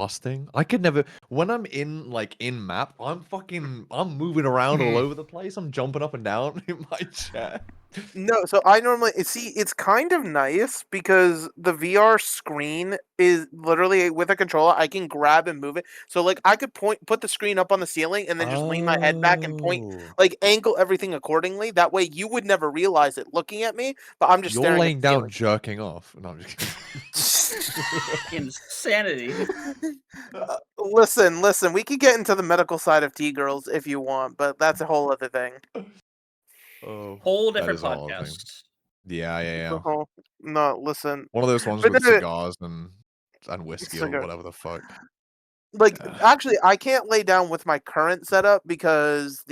Busting. I could never. When I'm in map, I'm moving around all over the place. I'm jumping up and down in my chair. No, so I normally see it's kind of nice because the VR screen is literally with a controller. I can grab and move it. So like I could put the screen up on the ceiling and then just lean my head back and point, angle everything accordingly. That way you would never realize it looking at me, but I'm just You're staring laying at the down, ceiling. jerking off. No, I'm just kidding. Insanity. Listen. We could get into the medical side of T-girls if you want, but that's a whole other thing. Oh, whole different podcast. Yeah. No, listen. One of those ones with cigars and whiskey or whatever the fuck. Actually, I can't lay down with my current setup because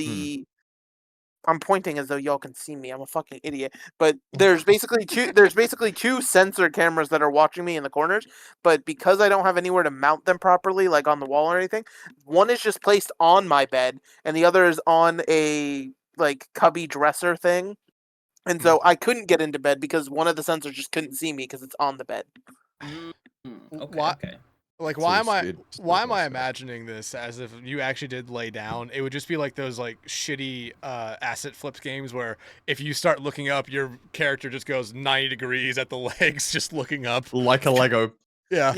I'm pointing as though y'all can see me. I'm a fucking idiot. But there's basically two sensor cameras that are watching me in the corners. But because I don't have anywhere to mount them properly, like on the wall or anything, one is just placed on my bed, and the other is on a cubby dresser thing. And so I couldn't get into bed because one of the sensors just couldn't see me because it's on the bed. Okay. Like, why am I imagining this as if you actually did lay down? It would just be like those shitty asset flips games where if you start looking up, your character just goes 90 degrees at the legs, just looking up like a Lego. Yeah,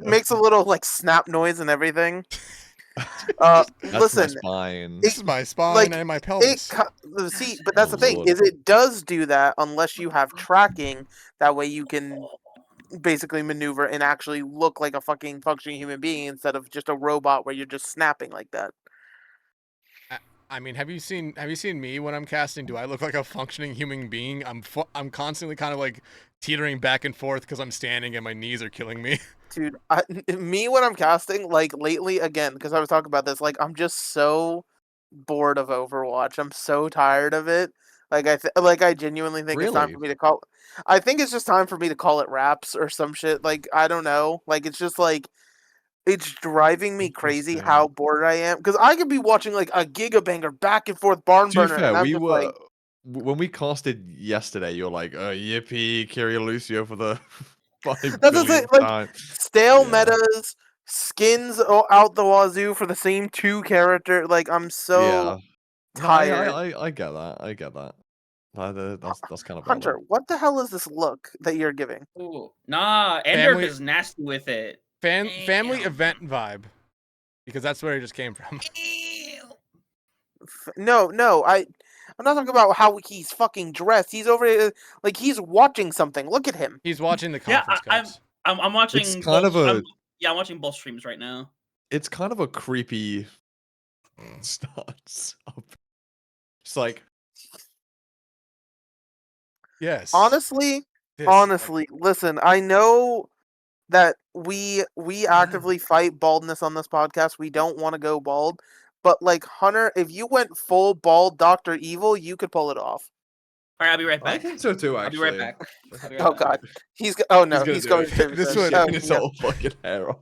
makes a little snap noise and everything. Listen, this is my spine and my pelvis. But that's the thing is it does do that unless you have tracking. That way you can basically maneuver and actually look like a fucking functioning human being instead of just a robot where you're just snapping like that. I mean, have you seen me when I'm casting? Do I look like a functioning human being? I'm constantly kind of teetering back and forth because I'm standing and my knees are killing me. Dude, me when I'm casting, lately, again, because I was talking about this, I'm just so bored of Overwatch. I'm so tired of it. I genuinely think it's time for me to call. I think it's just time for me to call it wraps or some shit. I don't know. It's just it's driving me crazy how bored I am because I could be watching a gigabanger back and forth barn burner. To be fair, when we casted yesterday, you're like, yippee, Kyrie Lucio for the 5 billionth time. Stale metas, skins out the wazoo for the same 2 character. I'm so tired. I get that. That's kind of Hunter. What the hell is this look that you're giving? Ooh, nah, Ender is nasty with it. Family event vibe, because that's where he just came from. No, I'm not talking about how he's fucking dressed. He's over here, he's watching something. Look at him. He's watching the conference calls. I'm watching. It's kind of I'm watching both streams right now. It's kind of a creepy start. It's yes. Honestly, listen. I know that we actively fight baldness on this podcast. We don't want to go bald. But Hunter, if you went full bald Dr. Evil, you could pull it off. All right, I'll be right back. I think so too, actually. I'll be right back. Oh god, he's going to this one. His whole fucking hair off.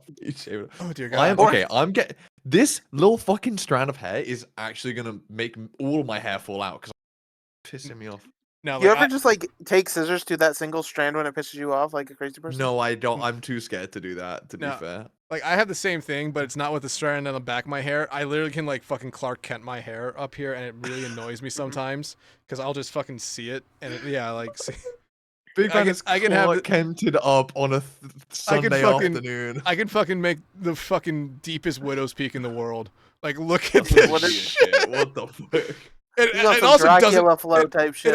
Oh dear god. I'm getting this little fucking strand of hair is actually gonna make all my hair fall out because it's pissing me off. No, you ever just take scissors to that single strand when it pisses you off like a crazy person? No, I don't. I'm too scared to do that. To be fair, I have the same thing, but it's not with the strand on the back of my hair. I literally can fucking Clark Kent my hair up here, and it really annoys me sometimes because I'll just fucking see it, and see. Big man is Clark Kented up on a Sunday afternoon. I can fucking make the fucking deepest widow's peak in the world. Look at this. What the fuck? It also Dracula flow type shit.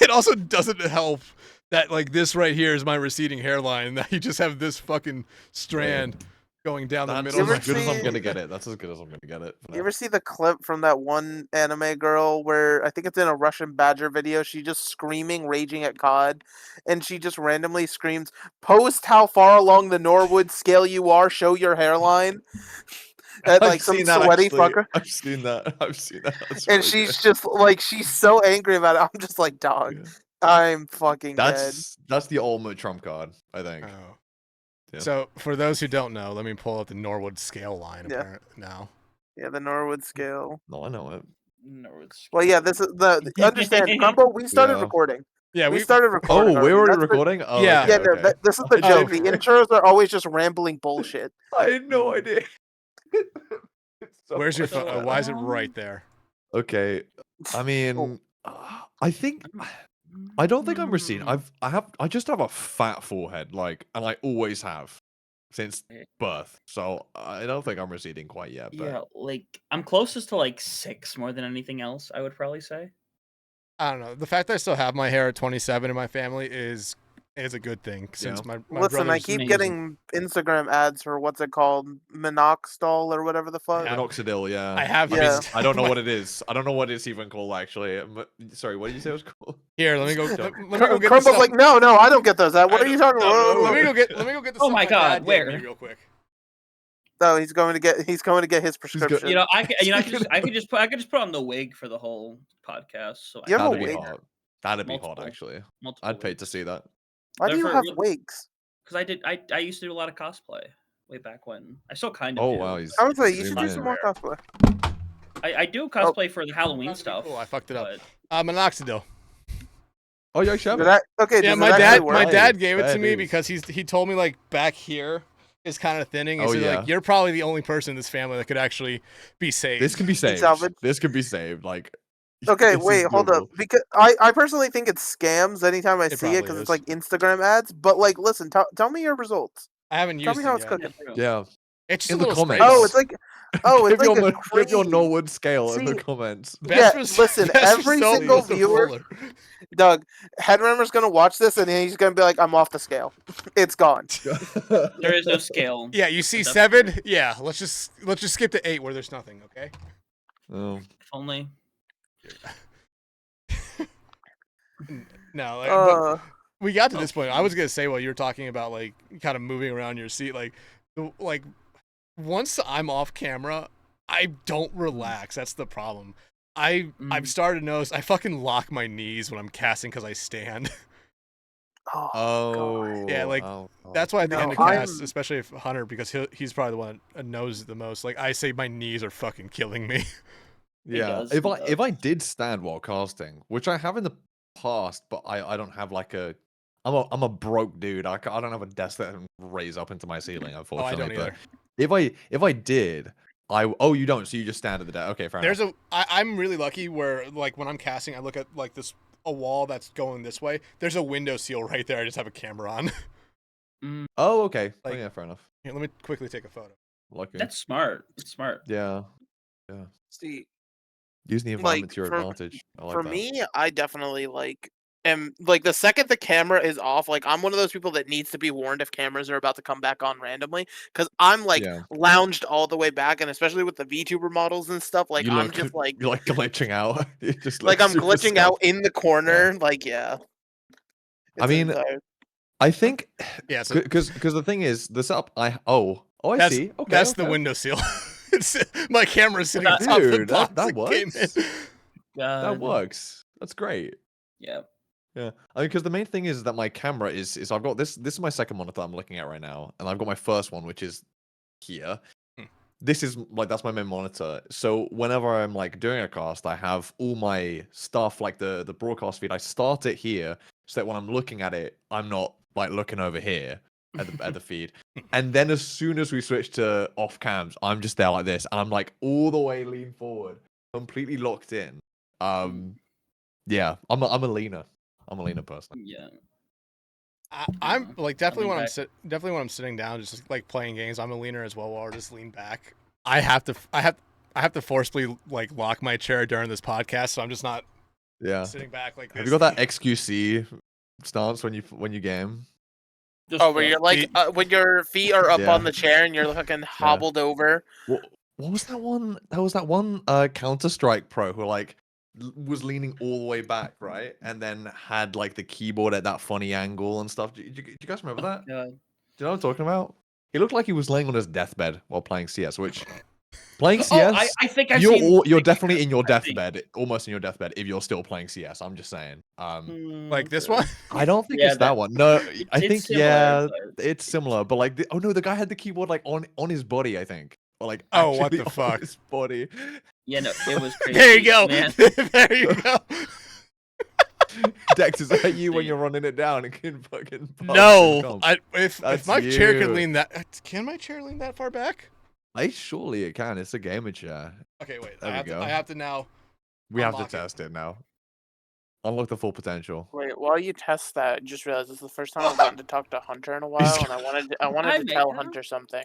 It also doesn't help that this right here is my receding hairline. That you just have this fucking strand going down the middle. That's as good as I'm gonna get it. That's as good as I'm gonna get it. You ever see the clip from that one anime girl where I think it's in a Russian Badger video? She's just screaming, raging at COD, and she just randomly screams, "Post how far along the Norwood scale you are. Show your hairline." That some sweaty fucker. I've seen that. That's and she's just she's so angry about it. I'm just like, dog, I'm fucking dead. That's the ultimate trump card, I think. Oh. Yeah. So for those who don't know, let me pull up the Norwood scale line now. Yeah, the Norwood scale. No, I know it. Norwood scale. Well, yeah, this is the understand. Crumble, we started recording. Yeah, we started recording. Oh, we're already That's the- recording? Oh, Yeah. okay, Yeah, no, okay. this is the I joke. The didn't- intros are always just rambling bullshit. I had no idea. It's so Where's your funny. phone? Why is it right there? Okay, I Oh. mean, I think I don't think I'm receding. I just have a fat forehead, like, and I always have since birth. So I don't think I'm receding quite yet. But Yeah, like I'm closest to like 6 more than anything else. I would probably say. I don't know. The fact that I still have my hair at 27 in my family is a good thing since my Listen, I brother's keep amazing. getting Instagram ads for what's it called, Minoxidil or whatever the fuck. Yeah. minoxidil, yeah. I have Yeah. these. I don't know what it is. I don't know what it's even called actually. Sorry, what did you say it was called? Here, let me go. Don't- Let me go get Crumble's this. like, no, I don't get those. What are you talking about? Let me go get. Let me go get the Oh stuff my my God, dad gave me where? real quick. No, he's going to get his prescription. You know, I could just put on the wig for the whole podcast. So You have a That'd be wig? hot. That'd be hot Multiple. actually. multiple I'd pay to see that. Why do you for have real- wigs? Because I used to do a lot of cosplay way back when. I still kind of Oh do. wow, he's I would say you zoom should do in. some more cosplay. I do cosplay for the Halloween stuff. Cool, I fucked it up. but- Minoxidil. Oh, you actually have Did it? that, okay, Yeah, does my it actually dad. work? My Right, dad gave it there to it me is. because he told me like back here is kind of thinning. He Oh, said, yeah. like, you're probably the only person in this family that could actually be saved. This can be saved. salvaged? This could be saved. Like, Okay, this is wait, hold up. doable. Because I personally think it's scams anytime I It see it because probably it's is. like Instagram ads. But like, listen, tell me your results. I haven't Tell used me it how it's yet. cooking. true. Yeah. It's just In a the little comments. spray. Oh, it's like, give a your cream. Norwood scale in the See, comments. Yeah, Best listen, best every result single was the viewer- Fuller. Doug, Headrunner's gonna watch this and he's gonna be like, I'm off the scale. It's gone. There is no scale. Yeah, you see That's 7. Yeah, let's just skip to 8 where there's nothing. Okay. Oh. If only. No, like, but Uh, we got to this point. I was gonna say while you were talking about like kind of moving around your seat, like once I'm off camera, I don't relax. That's the problem. I've started to notice I fucking lock my knees when I'm casting because I stand. Oh. Yeah, like, oh, That's why at the No, end of I'm- cast, especially if Hunter, because he's probably the one that knows it the most. Like I say, my knees are fucking killing me. Yeah. does, If it I does. did stand while casting, which I have in the past, but I don't have like a. I'm a broke dude. I don't have a desk that can raise up into my ceiling. Oh, I Unfortunately, don't either. but if I did, you don't. So you just stand at the desk. Okay, fair enough. I'm really lucky where like when I'm casting, I look at like a wall that's going this way. There's a window seal right there. I just have a camera on. Oh, okay. Like- Oh, yeah, fair enough. Here, let me quickly take a photo. Lucky. That's smart. It's smart. Yeah. see, Using the environment to your for- advantage. I like for that. me, I definitely am like the second the camera is off, like I'm one of those people that needs to be warned if cameras are about to come back on randomly because I'm like Yeah. lounged all the way back, and especially with the VTuber models and stuff, like You I'm look- just like You're like glitching out. You just like look I'm super glitching stealth. out in the corner, like yeah. I It's mean, entire- I think Yeah, so because the thing is the setup. I that's see. Okay, that's the okay. window seal. My camera's sitting on top of the Dude, box that came works. in. That works. That's great. Yeah. Yeah, I mean, because the main thing is that my camera is I've got this. This is my second monitor I'm looking at right now, and I've got my first one, which is here. This is like that's my main monitor. So whenever I'm like doing a cast, I have all my stuff like the broadcast feed. I start it here so that when I'm looking at it, I'm not like looking over here at the feed. And then as soon as we switch to off cams, I'm just there like this, and I'm like all the way lean forward, completely locked in. Yeah, I'm a leaner. I'm a leaner person. Yeah. I'm like definitely lean when back. definitely when I'm sitting down, just like playing games. I'm a leaner as well, or just lean back. I have to forcibly like lock my chair during this podcast, so I'm just not Yeah. sitting back like this. Have you got that XQC stance when you game? Just Oh, where you're like when your feet are up Yeah. on the chair and you're fucking hobbled over. What was that one? That was that one Counter Strike pro who like was leaning all the way back, right? And then had like the keyboard at that funny angle and stuff. Do you guys remember that? Yeah. Do you know what I'm talking about? He looked like he was laying on his deathbed while playing CS, which playing CS. Oh, I think I've you're seen. you're definitely in your I think. deathbed, almost in your deathbed if you're still playing CS. I'm just saying. like this one? I don't think Yeah, it's that one. No, I it's think similar, yeah, but- it's similar. But like, oh no, the guy had the keyboard like on his body. I think, or like Oh, what actually the on fuck? his body. Yeah, no, it was crazy. There you go. Man. There you go. Dex, is that you when you're running it down and can fucking pump and No, comp? if That's my chair could you. lean that, can my chair lean that far back? Surely it can. It's a gamer chair. Okay, wait. There we go. I have to now. We have to Unlock it. test it now. Unlock the full potential. Wait, while you test that, I just realized this is the first time I've gotten to talk to Hunter in a while, and I wanted Hi, to tell Mega. Hunter something.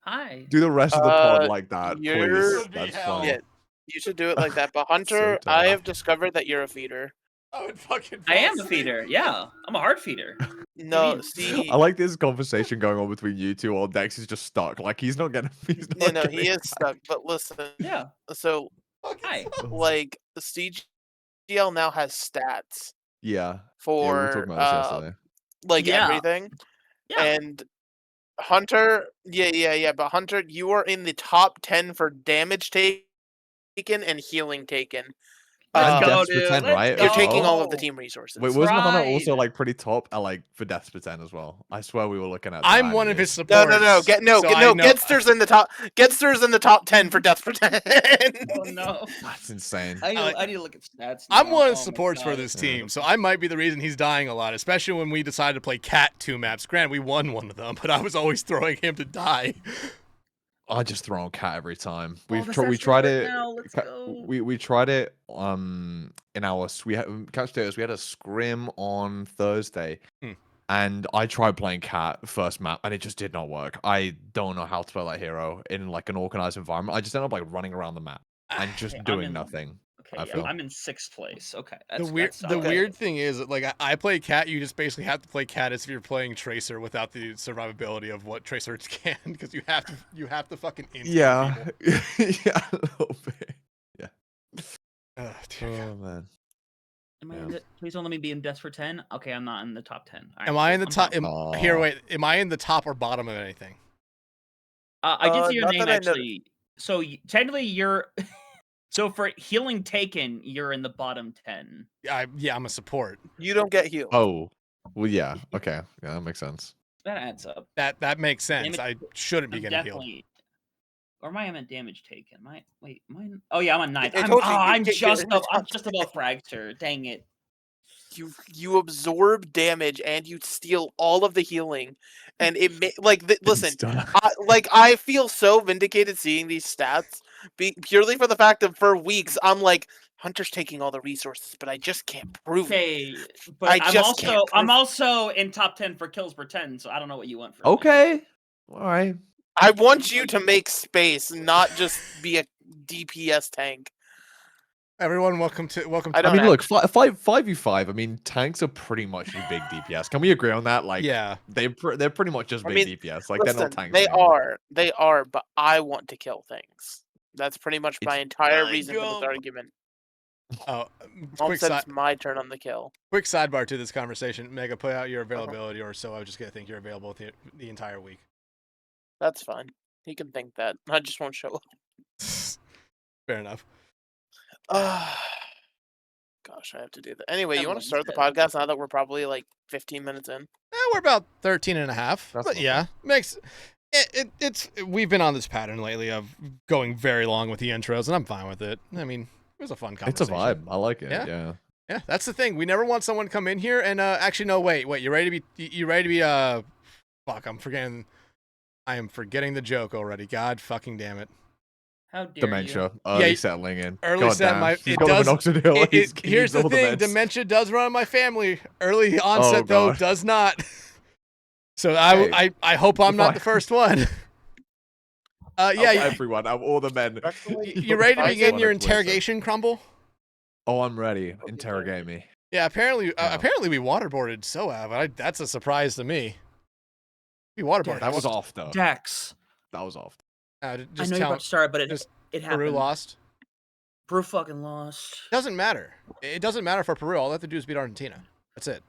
Hi. Do the rest of the pod like that, you're- please. That's hell. fine. Yeah, you should do it like that. But Hunter, tough. I have discovered that you're a feeder. I would fucking. I am a feeder. Yeah, I'm a hard feeder. No, mean? see, I like this conversation going on between you two while Dex is just stuck. Like he's not getting. He's not no, getting he is stuck. But listen, Yeah. so Hi. like the CGL now has stats Yeah. Yeah, we for were talking about this yesterday. like Yeah. everything, Yeah. and Hunter, yeah. But Hunter, you are in the top 10 for damage taken and healing taken. Let's go, Deaths per dude. 10, Let's right? You're as taking well? all of the team resources. Wait, wasn't Hunter also Right. like pretty top at like for deaths per 10 as well? I swear we were looking at. I'm that one of anyway. his supports. No. Getster's in the top. Getster's in the top 10 for death per 10. Oh no. That's insane. I like- need to look at stats. I'm now. one of Oh the my supports for God. this team, so I might be the reason he's dying a lot, especially when we decided to play Cat 2 maps. Granted, we won one of them, but I was always throwing him to die. I just throw on cat every time. Oh, the We stats tried right it. now. Let's go. We tried it in our we had catch potatoes. We had a scrim on Thursday, and I tried playing cat first map, and it just did not work. I don't know how to play that hero in like an organized environment. I just ended up like running around the map and just Okay, I'm doing in- nothing. Okay, I yeah, feel. I'm in 6th place. Okay, The that's weird, that's the solid. weird thing is, that, like, I play Cat. You just basically have to play Cat as if you're playing Tracer without the survivability of what Tracer can, because you have to fucking instant Yeah, people. yeah, a little bit. Yeah. Ugh, dear God. Oh man. Am I Yeah. in the, please don't let me be in death for 10. Okay, I'm not in the top 10. All right, Am I in the I'm top? down. Here, Aw. wait. Am I in the top or bottom of anything? I did see your not name that I know- actually. So technically, you're. So for healing taken, you're in the bottom 10. Yeah, I'm a support. You don't get healed. Oh, well, yeah. Okay, yeah, that makes sense. That adds up. That makes sense. Damage- I shouldn't be I'm getting healed. definitely. Or am I at damage taken? Wait, mine. Oh yeah, I'm on 9th. I I'm, told you, I'm you- just you- I'm just above Fragster. Dang it. You absorb damage and you steal all of the healing, and it listen. I feel so vindicated seeing these stats, purely for the fact that for weeks I'm like, Hunter's taking all the resources, but I just can't prove it. Okay, but I I'm just can't I'm prove- also in top 10 for kills per 10. So I don't know what you want from me. Okay. All right. I want you to make space, not just be a DPS tank. Everyone, welcome to I I don't mean, have- look, 5v5. I mean, tanks are pretty much your big DPS. Can we agree on that? Like, yeah. they're pretty much just I big mean, DPS. Like, they're Listen, not tanks. they anymore. are, but I want to kill things. That's pretty much my It's entire my reason for job. this argument. Oh, All quick said side. it's my turn on the kill. Quick sidebar to this conversation. Mega, put out your availability, or so I was just gonna think you're available the entire week. That's fine. He can think that. I just won't show up. Fair enough. Gosh, I have to do that. Anyway, you want to Everyone's start the dead. podcast now that we're probably like 15 minutes in? We're about 13 and a half. That's But not yeah, makes it's we've been on this pattern lately of going very long with the intros, and I'm fine with it. I mean, it was a fun It's a conversation. vibe. I like it. Yeah. Yeah. Yeah, that's the thing. We never want someone to come in here and actually no, wait, you ready to be fuck, I am forgetting the joke already. God fucking damn it. How dare Dementia. you? Early Yeah, settling in. early God set, damn. my- He's it got does- minoxidil. He Here's needs the all thing, meds. dementia does run in my family. Early onset though God. does not. So Hey, I hope I'm not fine. the first one. Of Yeah, everyone, of all the men. you ready to I begin said your Listen. interrogation, Crumble? Oh, I'm ready. Interrogate me. Yeah, apparently Yeah. apparently we waterboarded Soav. That's a surprise to me. We waterboarded. That was off, though. Dex. That was off. I Just know you're tell about to start, but just it happened. Peru lost. Peru fucking lost. Doesn't matter. It doesn't matter for Peru. All they have to do is beat Argentina. That's it.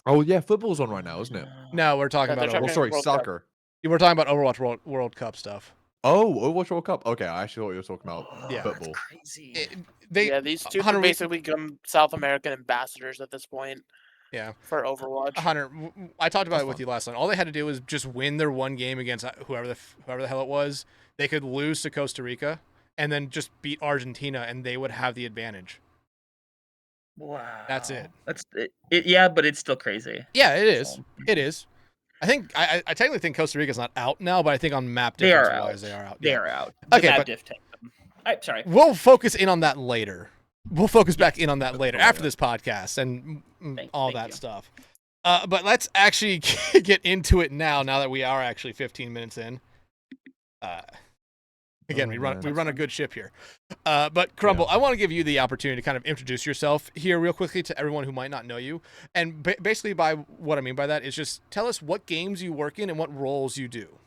Oh, yeah. Football's on right now, isn't it? No, we're talking Yeah, they're about Oh, talking- sorry. World Cup. Soccer. we're talking about Overwatch World Cup stuff. Oh, Overwatch World Cup. Okay, I actually thought you were talking about Yeah. That's football. crazy. Yeah, these two Hunter, can we- basically become South American ambassadors at this point Yeah. for Overwatch. Hunter, I talked about That's it with fun. you last night. All they had to do was just win their one game against whoever the hell it was. They could lose to Costa Rica and then just beat Argentina, and they would have the advantage. Wow. That's it. That's it. Yeah, but it's still crazy. Yeah, it is. So, It is. I think I technically think Costa Rica's not out now, but I think on map they are difference out. wise they are out. They Yeah. are out. The Okay, map but diff takes them. I'm sorry. we'll focus in on that later. We'll focus back in on that later Yeah. after this podcast and all Thank that you. stuff. But let's actually get into it now that we are actually 15 minutes in. Again, we run a good ship here. But Crumble, I want to give you the opportunity to kind of introduce yourself here real quickly to everyone who might not know you. And basically by what I mean by that is just tell us what games you work in and what roles you do.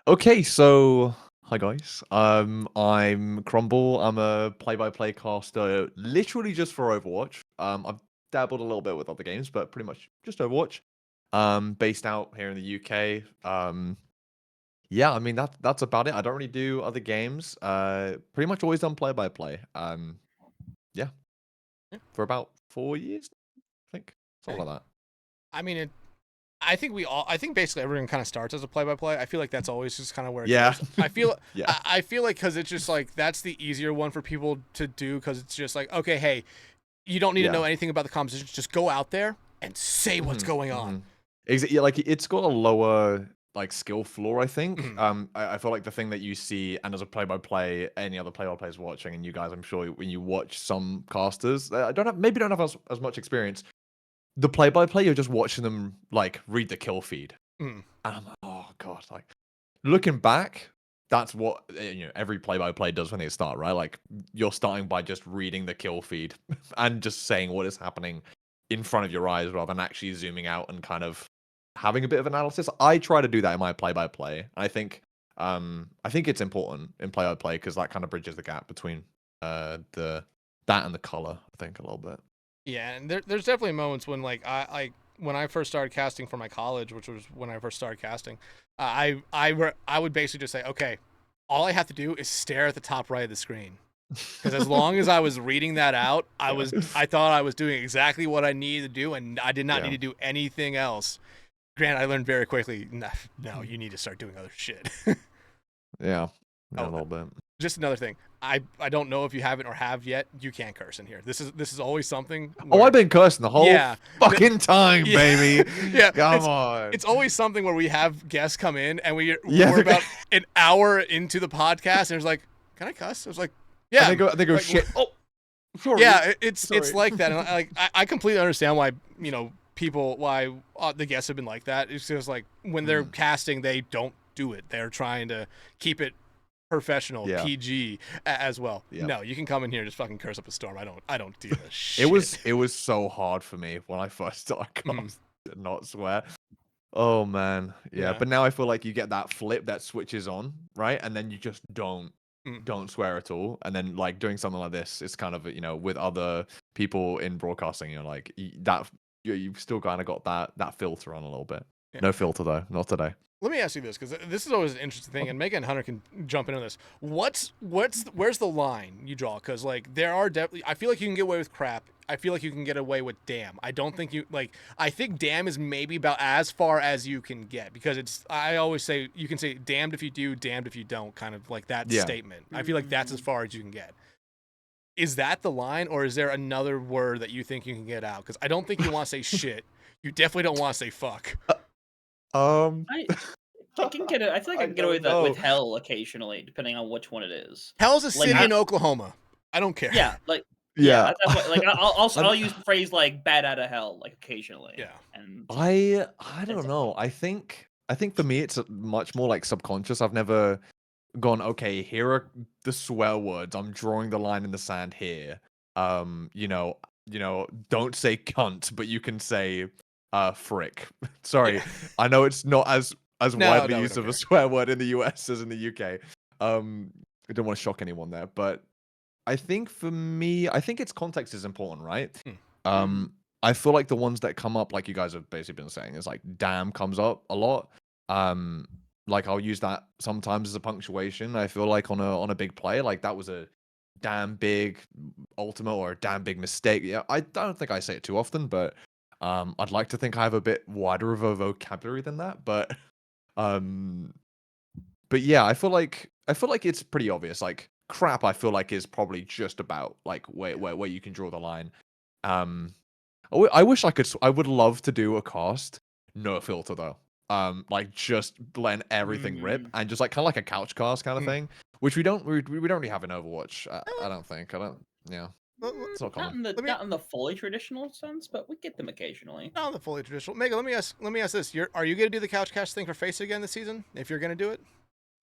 Okay, so hi guys. I'm Crumble. I'm a play-by-play caster, literally just for Overwatch. I've dabbled a little bit with other games, but pretty much just Overwatch. Based out here in the UK. Yeah, I mean that's about it. I don't really do other games. Pretty much always done play-by-play. Yeah, for about 4 years, I think, something like that. I mean, I think basically everyone kind of starts as a play-by-play. I feel like that's always just kind of where it Yeah. goes. I feel Yeah. I feel like because it's just like that's the easier one for people to do because it's just like, okay, hey, you don't need to know anything about the composition. Just go out there and say what's going on. Yeah, like it's got a lower like skill floor, I think. Mhm. I feel like the thing that you see, and as a play-by-play, any other play-by-plays watching, and you guys, I'm sure when you watch some casters, don't have as much experience. The play-by-play, you're just watching them like read the kill feed, Mhm. and I'm like, oh god, like looking back, that's what every play-by-play does when they start, right? Like you're starting by just reading the kill feed and just saying what is happening in front of your eyes rather than actually zooming out and kind of having a bit of analysis. I try to do that in my play-by-play. I think it's important in play-by-play because that kind of bridges the gap between that and the color, I think, a little bit. Yeah, and there's definitely moments when when I first started casting for my college, which was when I first started casting, I would basically just say, okay, all I have to do is stare at the top right of the screen. Because as long as I was reading that out, I thought I was doing exactly what I needed to do, and I did not need to do anything else. Granted, I learned very quickly, no, you need to start doing other shit. Yeah, a little bit. Just another thing. I don't know if you haven't or have yet. You can't curse in here. This is always something. Oh, I've been cursing the whole fucking time, baby. Yeah, come on. It's always something where we have guests come in and we're about an hour into the podcast and it's like, can I cuss? I was like, yeah. And they go like, shit. Oh, sorry. Yeah, it's like that. And I completely understand why why the guests have been like that. It's just like when they're casting, they don't do it. They're trying to keep it professional, PG as well. Yep. No, you can come in here and just fucking curse up a storm. I don't do this shit. It was so hard for me when I first started to not swear. Oh man. Yeah. But now I feel like you get that flip that switches on, right? And then you just don't swear at all. And then like doing something like this, it's kind of, with other people in broadcasting, like that you've still kind of got that filter on a little bit. Yeah. No filter though, not today. Let me ask you this, because this is always an interesting thing, and Megan and Hunter can jump into this. Where's the line you draw? Because like there are definitely, I feel like you can get away with crap. I feel like you can get away with damn. I don't think I think damn is maybe about as far as you can get, because I always say you can say damned if you do, damned if you don't, kind of like that statement. I feel like that's as far as you can get. Is that the line, or is there another word that you think you can get out? Because I don't think you want to say shit. You definitely don't want to say fuck. I can get it. I feel like I can get away with hell occasionally, depending on which one it is. Hell's a city in Oklahoma. I don't care. Yeah, I'll use a phrase like "bad out of hell" like occasionally. Yeah, and I don't know. I think for me it's much more like subconscious. I've never gone, okay, here are the swear words. I'm drawing the line in the sand here. Don't say cunt, but you can say frick. Sorry, I know it's not as widely used of a swear word in the US as in the UK. I don't want to shock anyone there, but I think for me, I think its context is important, right? I feel like the ones that come up, like you guys have basically been saying, is like damn comes up a lot. Like I'll use that sometimes as a punctuation. I feel like on a big play, like that was a damn big ultimate or a damn big mistake. Yeah, I don't think I say it too often, but I'd like to think I have a bit wider of a vocabulary than that. But yeah, I feel like it's pretty obvious. Like crap, I feel like is probably just about like where you can draw the line. I wish I would love to do a cast no filter though. Like just letting everything rip and just like kind of like a couch cast kind of thing, which we don't really have in Overwatch. I don't think. Yeah. It's not common. Not in the fully traditional sense, but we get them occasionally. Not in the fully traditional. Mega, let me ask this: are you gonna do the couch cast thing for Face again this season? If you're gonna do it.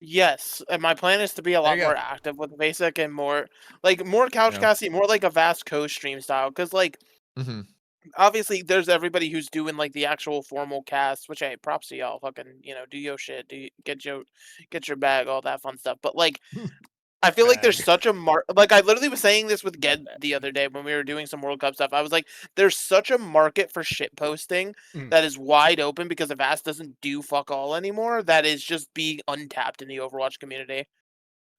Yes, and my plan is to be a lot more active with basic and more couch casting, more like a vast co-stream style. Because like, obviously, there's everybody who's doing like the actual formal cast, which hey, props to y'all. Fucking, do your shit, get your bag, all that fun stuff. But like, I feel like there's such a like I literally was saying this with Ged the other day when we were doing some World Cup stuff. I was like, there's such a market for shit posting that is wide open because the Vast doesn't do fuck all anymore. That is just being untapped in the Overwatch community.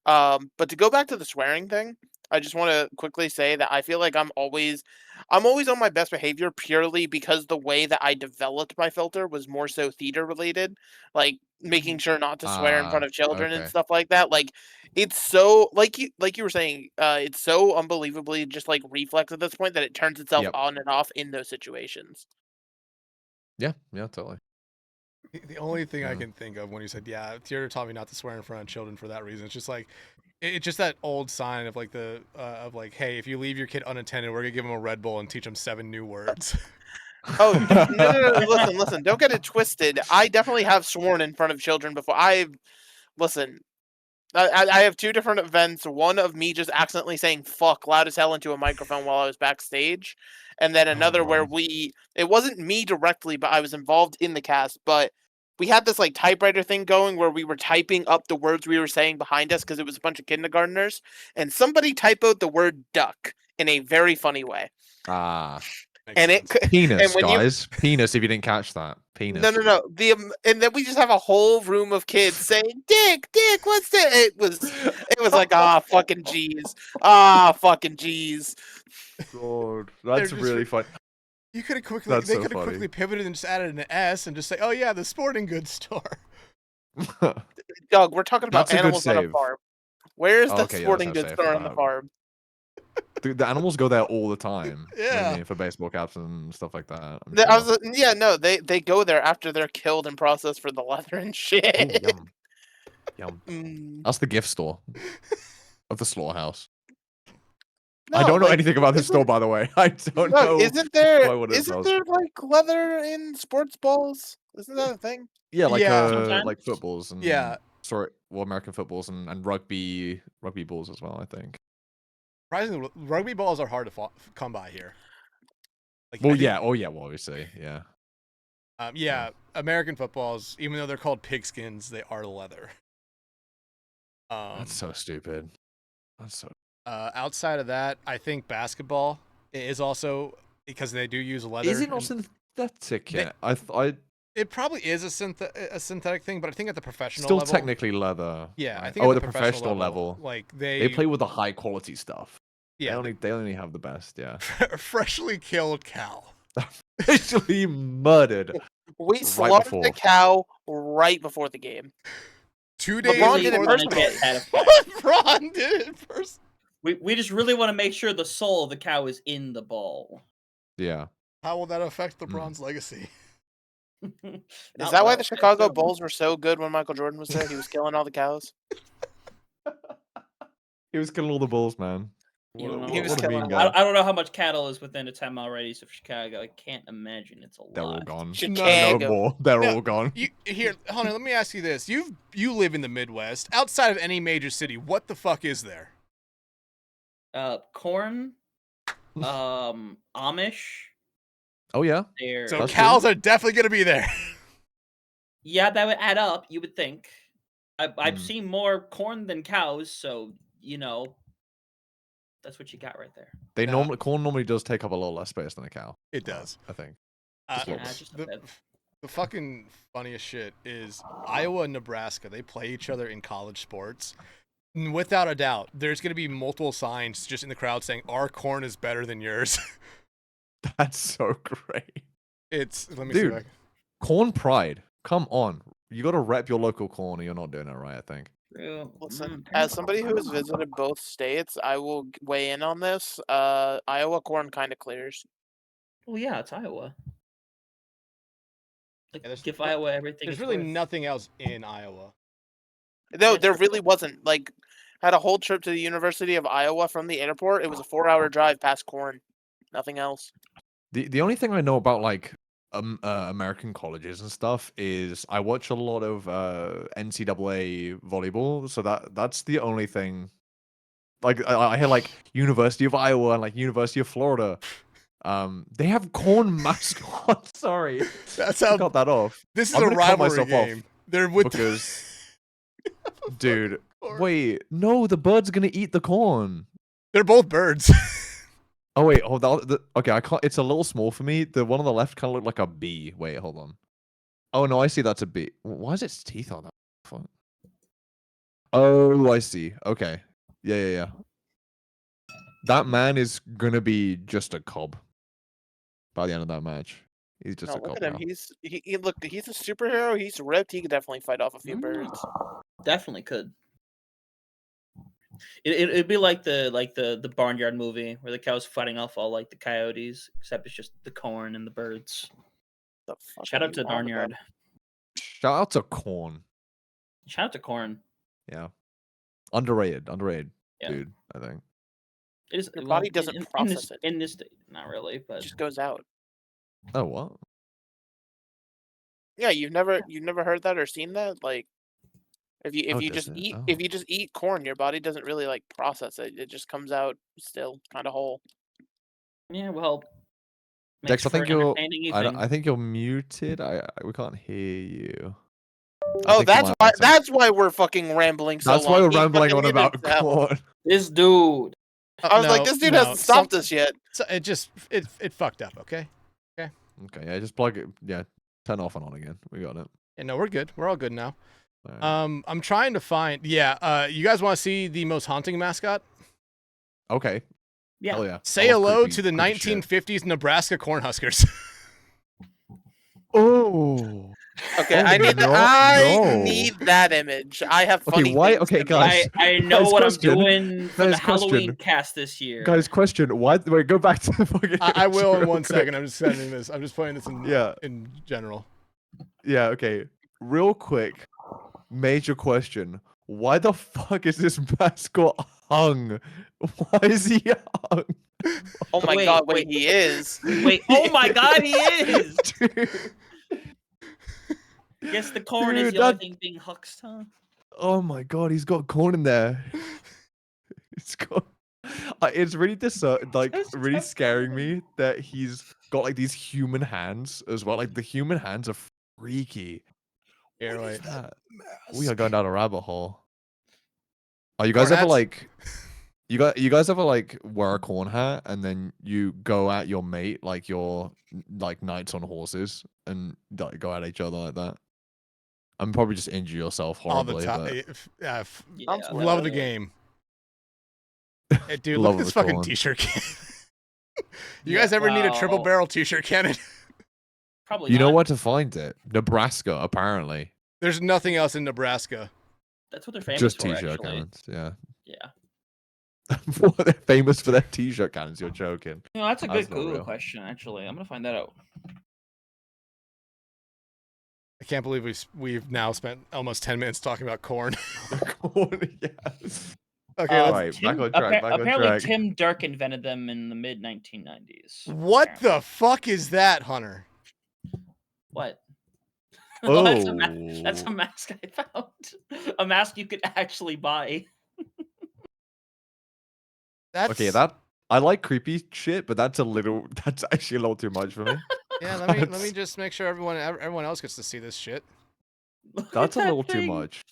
But to go back to the swearing thing, I just want to quickly say that I feel like I'm always on my best behavior purely because the way that I developed my filter was more so theater related, like making sure not to swear in front of children and stuff like that. Like it's so like you were saying, it's so unbelievably just like reflex at this point that it turns itself on and off in those situations. Yeah, totally. The only thing I can think of when you said, Theater taught me not to swear in front of children for that reason. It's just like, it's just that old sign of like hey, if you leave your kid unattended, we're gonna give him a Red Bull and teach him 7 new words. Oh, no, listen, don't get it twisted. I definitely have sworn in front of children before. I have 2 different events. One of me just accidentally saying fuck loud as hell into a microphone while I was backstage. And then another where it wasn't me directly, but I was involved in the cast. But we had this like typewriter thing going where we were typing up the words we were saying behind us because it was a bunch of kindergartners. And somebody typoed the word duck in a very funny way. And penis, guys. Penis, if you didn't catch that. Penis. No. And then we just have a whole room of kids saying, Dick, what's that? It was like, fucking jeez. Fucking jeez. God, that's really fun. You could have quickly pivoted and just added an S and just say, oh yeah, the sporting goods store. Doug, we're talking about animals on a farm. Where is the sporting goods store on the farm? Dude, the animals go there all the time. For baseball caps and stuff like that. They go there after they're killed and processed for the leather and shit. Yum. That's the gift store of the slaughterhouse. No, I don't know anything about this store, by the way. I don't know. Isn't there like leather in sports balls? Isn't that a thing? Yeah, like footballs and American footballs and rugby balls as well, I think. Surprisingly, rugby balls are hard to come by here. Obviously, yeah. American footballs, even though they're called pigskins, they are leather. That's so stupid. Outside of that, I think basketball is also because they do use leather. Is it not synthetic yet? It probably is a synthetic thing, but I think at the professional level, technically leather. Yeah, I think at the professional level, like they play with the high quality stuff. Yeah, they only have the best. Yeah, freshly killed cow, actually murdered. We slaughtered the cow right before the game. 2 days LeBron did it personally. LeBron did it first. We just really want to make sure the soul of the cow is in the ball. Yeah. How will that affect LeBron's legacy? Is that why the Chicago Bulls were so good when Michael Jordan was there? He was killing all the cows. He was killing all the bulls, man. I don't know how much cattle is within a 10-mile radius of Chicago. I can't imagine it's a lot. They're all gone. Chicago. No more. They're all gone. Hunter, let me ask you this: you live in the Midwest, outside of any major city. What the fuck is there? Corn, Amish. Oh yeah. So that's cows are definitely gonna be there. Yeah, that would add up. You would think. I've seen more corn than cows, so that's what you got right there. Corn normally does take up a lot less space than a cow. It does, I think. The fucking funniest shit is Iowa and Nebraska. They play each other in college sports. Without a doubt, there's going to be multiple signs just in the crowd saying our corn is better than yours. That's so great. Let me see. Corn pride. Come on. You got to rep your local corn or you're not doing it right, I think. Listen, as somebody who has visited both states, I will weigh in on this. Iowa corn kind of clears. Well, yeah, it's Iowa. Like, Yeah, give Iowa everything. There's really nothing else in Iowa. No, there really wasn't. Like, had a whole trip to the University of Iowa from the airport. It was a 4-hour drive past corn. Nothing else. The only thing I know about like American colleges and stuff is I watch a lot of NCAA volleyball, so that's the only thing. Like I hear like University of Iowa and like University of Florida. They have corn mascots. Sorry, that's how I got that off. This is I'm a gonna cut rivalry myself game. off They're with because, dude, wait, no, the bird's gonna eat the corn. They're both birds. Oh wait, hold on. Okay, I can't. It's a little small for me. The one on the left kind of looked like a bee. Wait, hold on. Oh no, I see. That's a bee. Why is its teeth on that? Fuck. Oh, I see. Okay. Yeah. That man is gonna be just a cob by the end of that match. He's just a cob. Look at him. Now. He's a superhero. He's ripped. He could definitely fight off a few birds. Definitely could. It'd be like the Barnyard movie where the cows fighting off all like the coyotes, except it's just the corn and the birds. Shout out to Barnyard. Shout out to corn. Shout out to corn. Yeah, underrated, Yeah. dude. I think It is, Your body doesn't process it. In this state, not really, but It just goes out. Oh what? Yeah, you've never heard that or seen that? Like, if you just eat corn, your body doesn't really like process it. It just comes out still kind of whole. Yeah, well, Dex, I think you're. I I think you're muted. We can't hear you. Oh, that's why we're fucking rambling so long. That's why we're rambling on about corn. This dude. I was like, this dude hasn't stopped us yet. So it fucked up. Okay. Okay. Yeah, just plug it. Yeah, turn off and on again. We got it. Yeah, no, we're good. We're all good now. Right. I'm trying to find. Yeah. You guys want to see the most haunting mascot? Okay. Yeah. Hell yeah. Say hello creepy, to the creepy shit. 1950s Nebraska Cornhuskers. Oh. Okay, I need that image. I have funny things Okay, to guys. I know Guys, what question. I'm doing for the Guys, Halloween question. cast this year. Guys, question. Why? Wait, go back to the fucking. I will in real 1 quick. second. I'm just sending this. I'm just putting this in. Yeah. In general. Yeah. Okay. Real quick. Major question. Why the fuck is this mascot hung? Why is he hung? Oh my god, wait, he is. Wait, oh my god, he is! Dude. Guess the corn Dude, is the only thing being huxed, huh? Oh my god, he's got corn in there. It's got. It's really really scaring me that he's got like these human hands as well. Like the human hands are freaky. Here, What wait. is that? We are going down a rabbit hole. Are you guys Corn ever hats? like? You guys ever like wear a corn hat and then you go at your mate like you're like knights on horses and like go at each other like that? I'm probably just injure yourself All the horribly. time. Yeah, Love the game. Hey, dude, look Love at this the fucking corn. t-shirt cannon. You guys ever need a triple barrel t-shirt cannon? Probably You know not. where to find it? Nebraska, apparently. There's nothing else in Nebraska. That's what they're famous Just for, t-shirt actually. cannons. Yeah. Yeah. What, they're famous for their t-shirt cannons. You're joking. No, that's a That's good not Google real. question, actually. I'm gonna find that out. I can't believe we've now spent almost 10 minutes talking about corn. Corn, yeah. Okay, All let's... right, back on track. Back on apparently, track. Tim Dirk invented them in the mid 1990s. What the fuck is that, Hunter? What? Oh, That's a mask I found. A mask you could actually buy. That's... Okay, I like creepy shit, but that's actually a little too much for me. Yeah, let me just make sure everyone else gets to see this shit. That's a little too thing. much.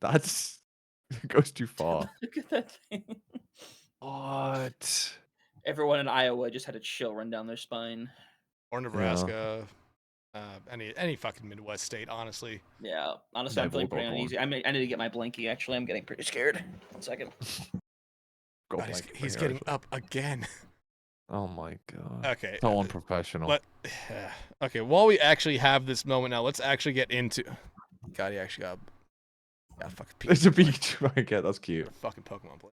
That's it goes too far. Look at that thing. What? Everyone in Iowa just had a chill run down their spine. Or Nebraska. Any fucking Midwest state, honestly. Yeah, honestly, I'm feeling pretty uneasy. I need to get my blankie. Actually, I'm getting pretty scared. 1 second. God, he's getting up again. Oh my god. Okay. So unprofessional. Okay, while we actually have this moment now, let's actually get into. God, he actually got up. Yeah, fucking It's a Pikachu. I get that's cute. Fucking Pokemon player.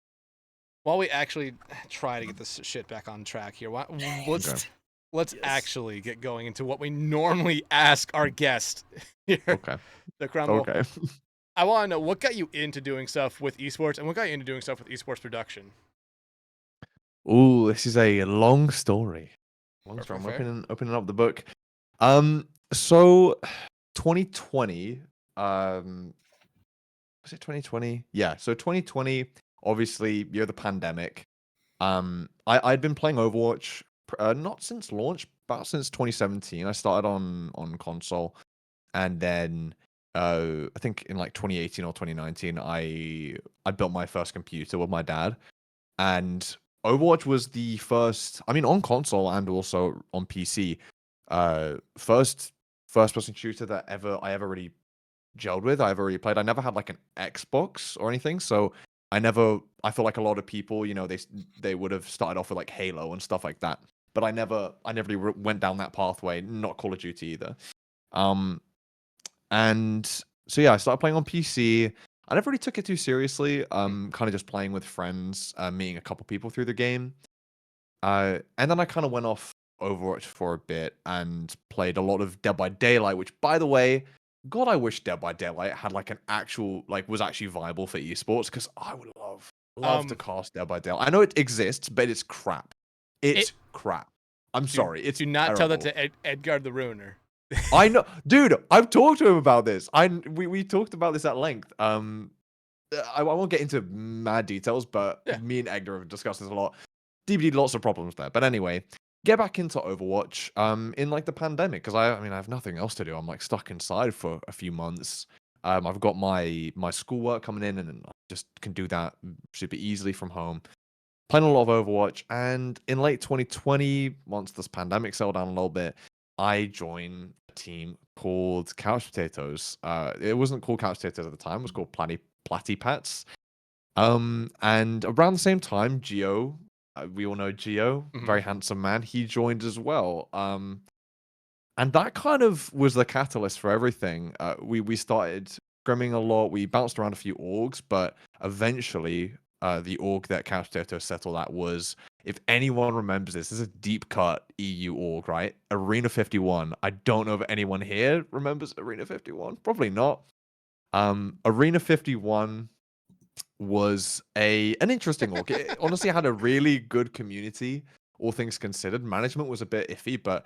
While we actually try to get this shit back on track here, let's actually get going into what we normally ask our guest here. Okay. The Crumble. Okay. I want to know what got you into doing stuff with esports, and what got you into doing stuff with esports production. Ooh, this is a long story. Long story. I'm Fair. opening up the book. So 2020. Was it 2020? Yeah. So 2020. Obviously, year of the pandemic. I'd been playing Overwatch not since launch, but since 2017. I started on console, and then I think in like 2018 or 2019, I built my first computer with my dad, and Overwatch was the first. I mean, on console and also on PC, first person shooter that I ever really gelled with. I ever really played. I never had like an Xbox or anything, so I feel like a lot of people, you know, they would have started off with like Halo and stuff like that, but I never really went down that pathway. Not Call of Duty either. And so yeah, I started playing on PC. I never really took it too seriously. Kind of just playing with friends, meeting a couple people through the game. And then I kind of went off Overwatch for a bit and played a lot of Dead by Daylight, which, by the way, God, I wish Dead by Daylight had like an actual, like, was actually viable for esports, because I would love to cast Dead by Daylight. I know it exists, but it's crap. It's crap. I'm sorry. It's do not terrible. tell that to Edgar the Ruiner. I know, dude. I've talked to him about this. We talked about this at length. I won't get into mad details, but me and Edgar have discussed this a lot. DBD, lots of problems there. But anyway, get back into Overwatch in like the pandemic, because I have nothing else to do. I'm like stuck inside for a few months. I've got my schoolwork coming in, and I just can do that super easily from home. Playing a lot of Overwatch, and in late 2020, once this pandemic settled down a little bit, I joined a team called Couch Potatoes. It wasn't called Couch Potatoes at the time; it was called Platty Pats. And around the same time, Gio, we all know Gio, very handsome man. He joined as well. And that kind of was the catalyst for everything. We started scrimming a lot. We bounced around a few orgs, but eventually, the org that Couch Potatoes settled at was, if anyone remembers this is a deep cut EU org, right? Arena 51. I don't know if anyone here remembers Arena 51. Probably not. Arena 51 was an interesting org. It honestly had a really good community, all things considered. Management was a bit iffy, but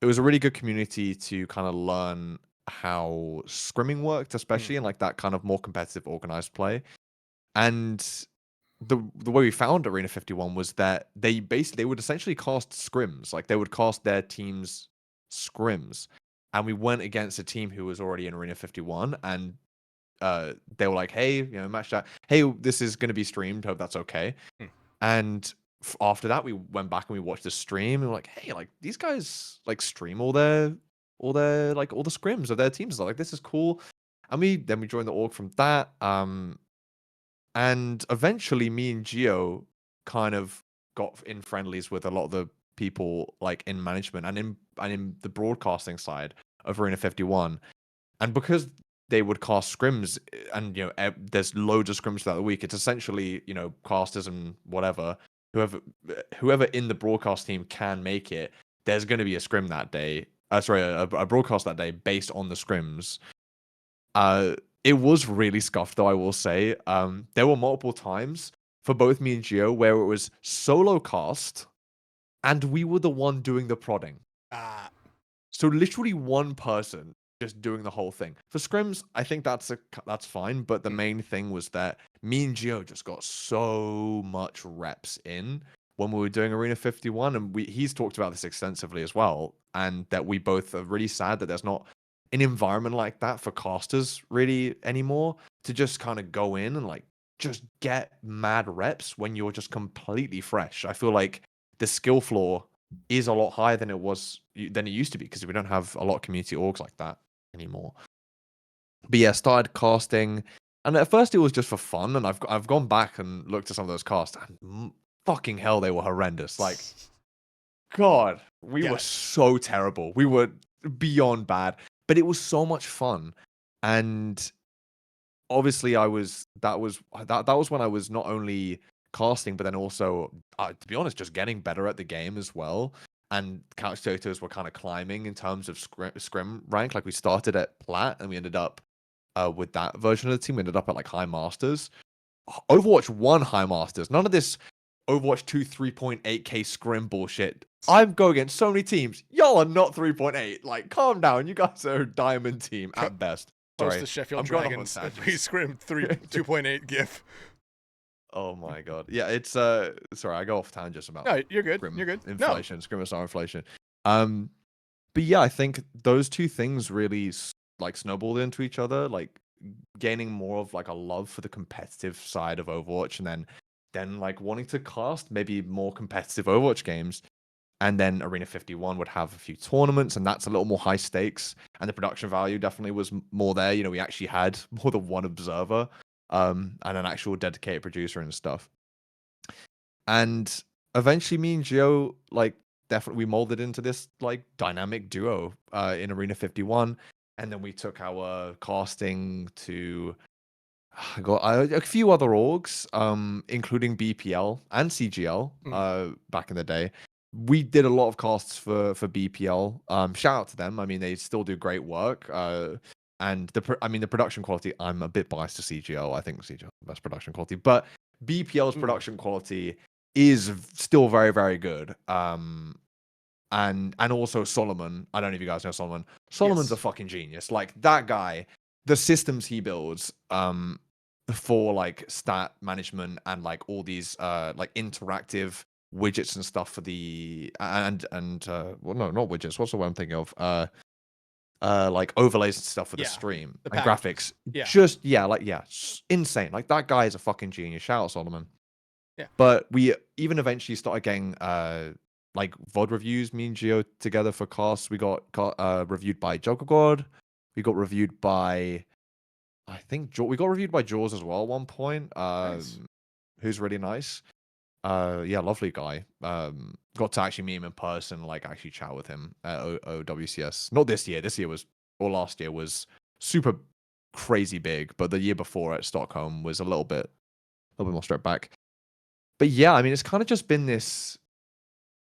it was a really good community to kind of learn how scrimming worked, especially in like that kind of more competitive organized play. And the way we found Arena 51 was that they would essentially cast scrims. Like, they would cast their team's scrims, and we went against a team who was already in Arena 51, and they were like, hey, you know, match that. Hey, this is going to be streamed. Hope that's okay. And after that, we went back and we watched the stream, and we're like, hey, like, these guys like stream all the scrims of their teams. Like, this is cool. And we joined the org from that. And eventually, me and Gio kind of got in friendlies with a lot of the people like in management and in the broadcasting side of Arena 51. And because they would cast scrims, and you know, there's loads of scrims throughout the week, it's essentially, you know, casters and whatever, whoever in the broadcast team can make it, there's going to be a scrim that day. A broadcast that day based on the scrims. It was really scuffed, though, I will say. There were multiple times for both me and Gio where it was solo cast, and we were the one doing the prodding. So literally one person just doing the whole thing. For scrims, I think that's fine, but the main thing was that me and Gio just got so much reps in when we were doing Arena 51, and he's talked about this extensively as well, and that we both are really sad that there's not an environment like that for casters really anymore, to just kind of go in and like just get mad reps when you're just completely fresh. I feel like the skill floor is a lot higher than it used to be, because we don't have a lot of community orgs like that anymore. But yeah, started casting, and at first it was just for fun, and I've gone back and looked at some of those casts, and fucking hell, they were horrendous. Like, God, we were so terrible. We were beyond bad. But it was so much fun. And obviously that was when I was not only casting, but then also, to be honest, just getting better at the game as well. And couch potatoes were kind of climbing in terms of scrim rank. Like we started at plat, and we ended up with that version of the team. We ended up at like high masters. Overwatch 1 high masters. None of this Overwatch 2 3.8k scrim bullshit. I'm going against so many teams. Y'all are not 3.8. Like, calm down. You guys are a diamond team at best. Post Sorry, the Sheffield I'm going off on Dragons tangents. we scrim 2.8 gif. Oh my god. Yeah, it's sorry, I go off tangents about No, you're good. scrim You're good. inflation, scrim and star inflation. But yeah, I think those two things really like snowballed into each other, like gaining more of like a love for the competitive side of Overwatch, and then like wanting to cast maybe more competitive Overwatch games. And then Arena 51 would have a few tournaments, and that's a little more high stakes. And the production value definitely was more there. You know, we actually had more than one observer, and an actual dedicated producer and stuff. And eventually, me and Gio, like, definitely we molded into this like dynamic duo in Arena 51. And then we took our casting to a few other orgs, including BPL and CGL back in the day. We did a lot of casts for BPL. Shout out to them. I mean, they still do great work. And the production quality, I'm a bit biased to CGL. I think CGL is the best production quality, but BPL's production quality is still very, very good. And also Solomon. I don't know if you guys know Solomon. Solomon's a fucking genius. Like that guy, the systems he builds for like stat management and like all these like interactive widgets and stuff for the well, no, not widgets. What's the one I'm thinking of? Like overlays and stuff for the stream and graphics. Insane. Like that guy is a fucking genius. Shout out Solomon. Yeah. But we even eventually started getting like VOD reviews, me and Gio together for casts. We got reviewed by Jogogod. We got reviewed by, I think we got reviewed by Jaws as well at one point. Nice. Who's really nice. Yeah, lovely guy. Got to actually meet him in person, like actually chat with him at OWCS. Not this year. This year or last year was super crazy big, but the year before at Stockholm was a little bit more stripped back. But yeah, I mean, it's kind of just been this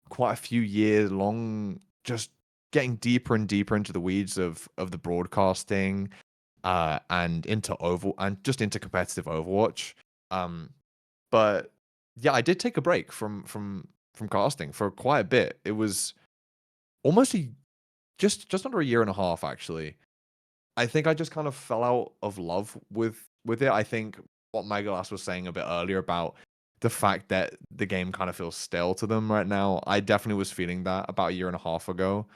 quite a few years long, just getting deeper and deeper into the weeds of the broadcasting, and into competitive Overwatch. But yeah, I did take a break from casting for quite a bit. It was almost just under a year and a half, actually. I think I just kind of fell out of love with it. I think what Megalass was saying a bit earlier about the fact that the game kind of feels stale to them right now. I definitely was feeling that about a year and a half ago.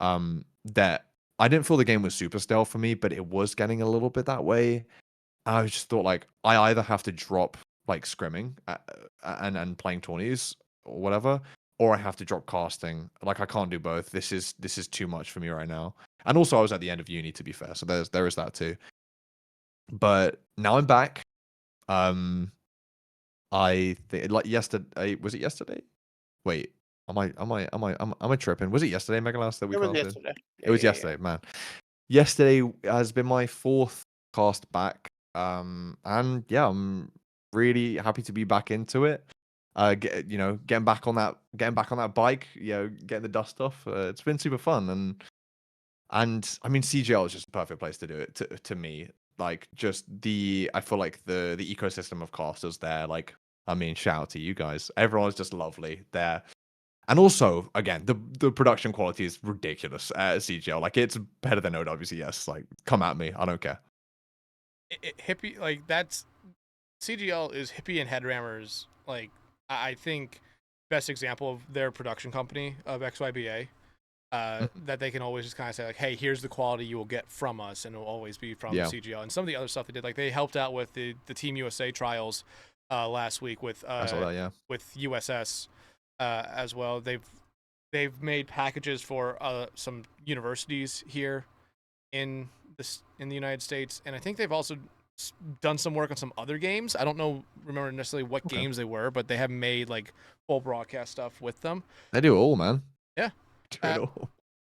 That I didn't feel the game was super stale for me, but it was getting a little bit that way. I just thought like I either have to drop like scrimming and playing tourneys or whatever, or I have to drop casting. Like I can't do both. This is too much for me right now. And also I was at the end of uni, to be fair, so there is that too. But now I'm back. I think like yesterday. Was it yesterday? Wait, am I tripping? Was it yesterday, Megalass, that we casted? It was yesterday. It was yesterday, man. Yesterday has been my 4th cast back. And yeah, I'm really happy to be back into it. Getting back on that bike, getting the dust off. It's been super fun, and I mean CGL is just a perfect place to do it to me. Like just I feel like the ecosystem of casters there. Like I mean, shout out to you guys. Everyone's just lovely there. And also, again, the production quality is ridiculous at CGL. Like it's better than OWCS. Like come at me, I don't care. Hippie, like that's CGL is Hippie and Headrammers. Like I think best example of their production company of XYBA. That they can always just kind of say like, hey, here's the quality you will get from us, and it will always be from CGL. And some of the other stuff they did, like they helped out with the Team USA trials last week with I saw that, yeah. with USS as well. They've made packages for some universities here in the United States, and I think they've also done some work on some other games. I don't remember necessarily what games they were, but they have made like full broadcast stuff with them. They do it all, man. Yeah.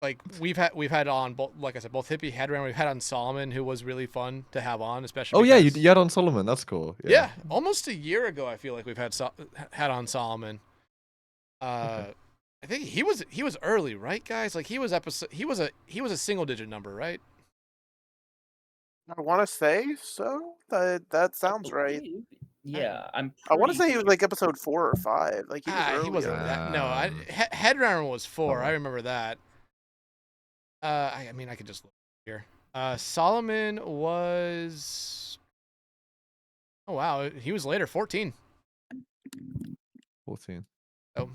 like we've had on both, like I said, both Hippie Headram. We've had on Solomon, who was really fun to have on, especially. Oh yeah, because, you had on Solomon. That's cool. Yeah, almost a year ago, I feel like we've had on Solomon. Okay. I think he was early, right, guys? Like he was a single digit number, right? I want to say so. That sounds right. Yeah, I want to say he was like episode 4 or 5. Like he was early. He wasn't that. No, Headram was 4. I remember that. I mean, I could just look here. Solomon was. Oh wow, he was later, 14. 14. So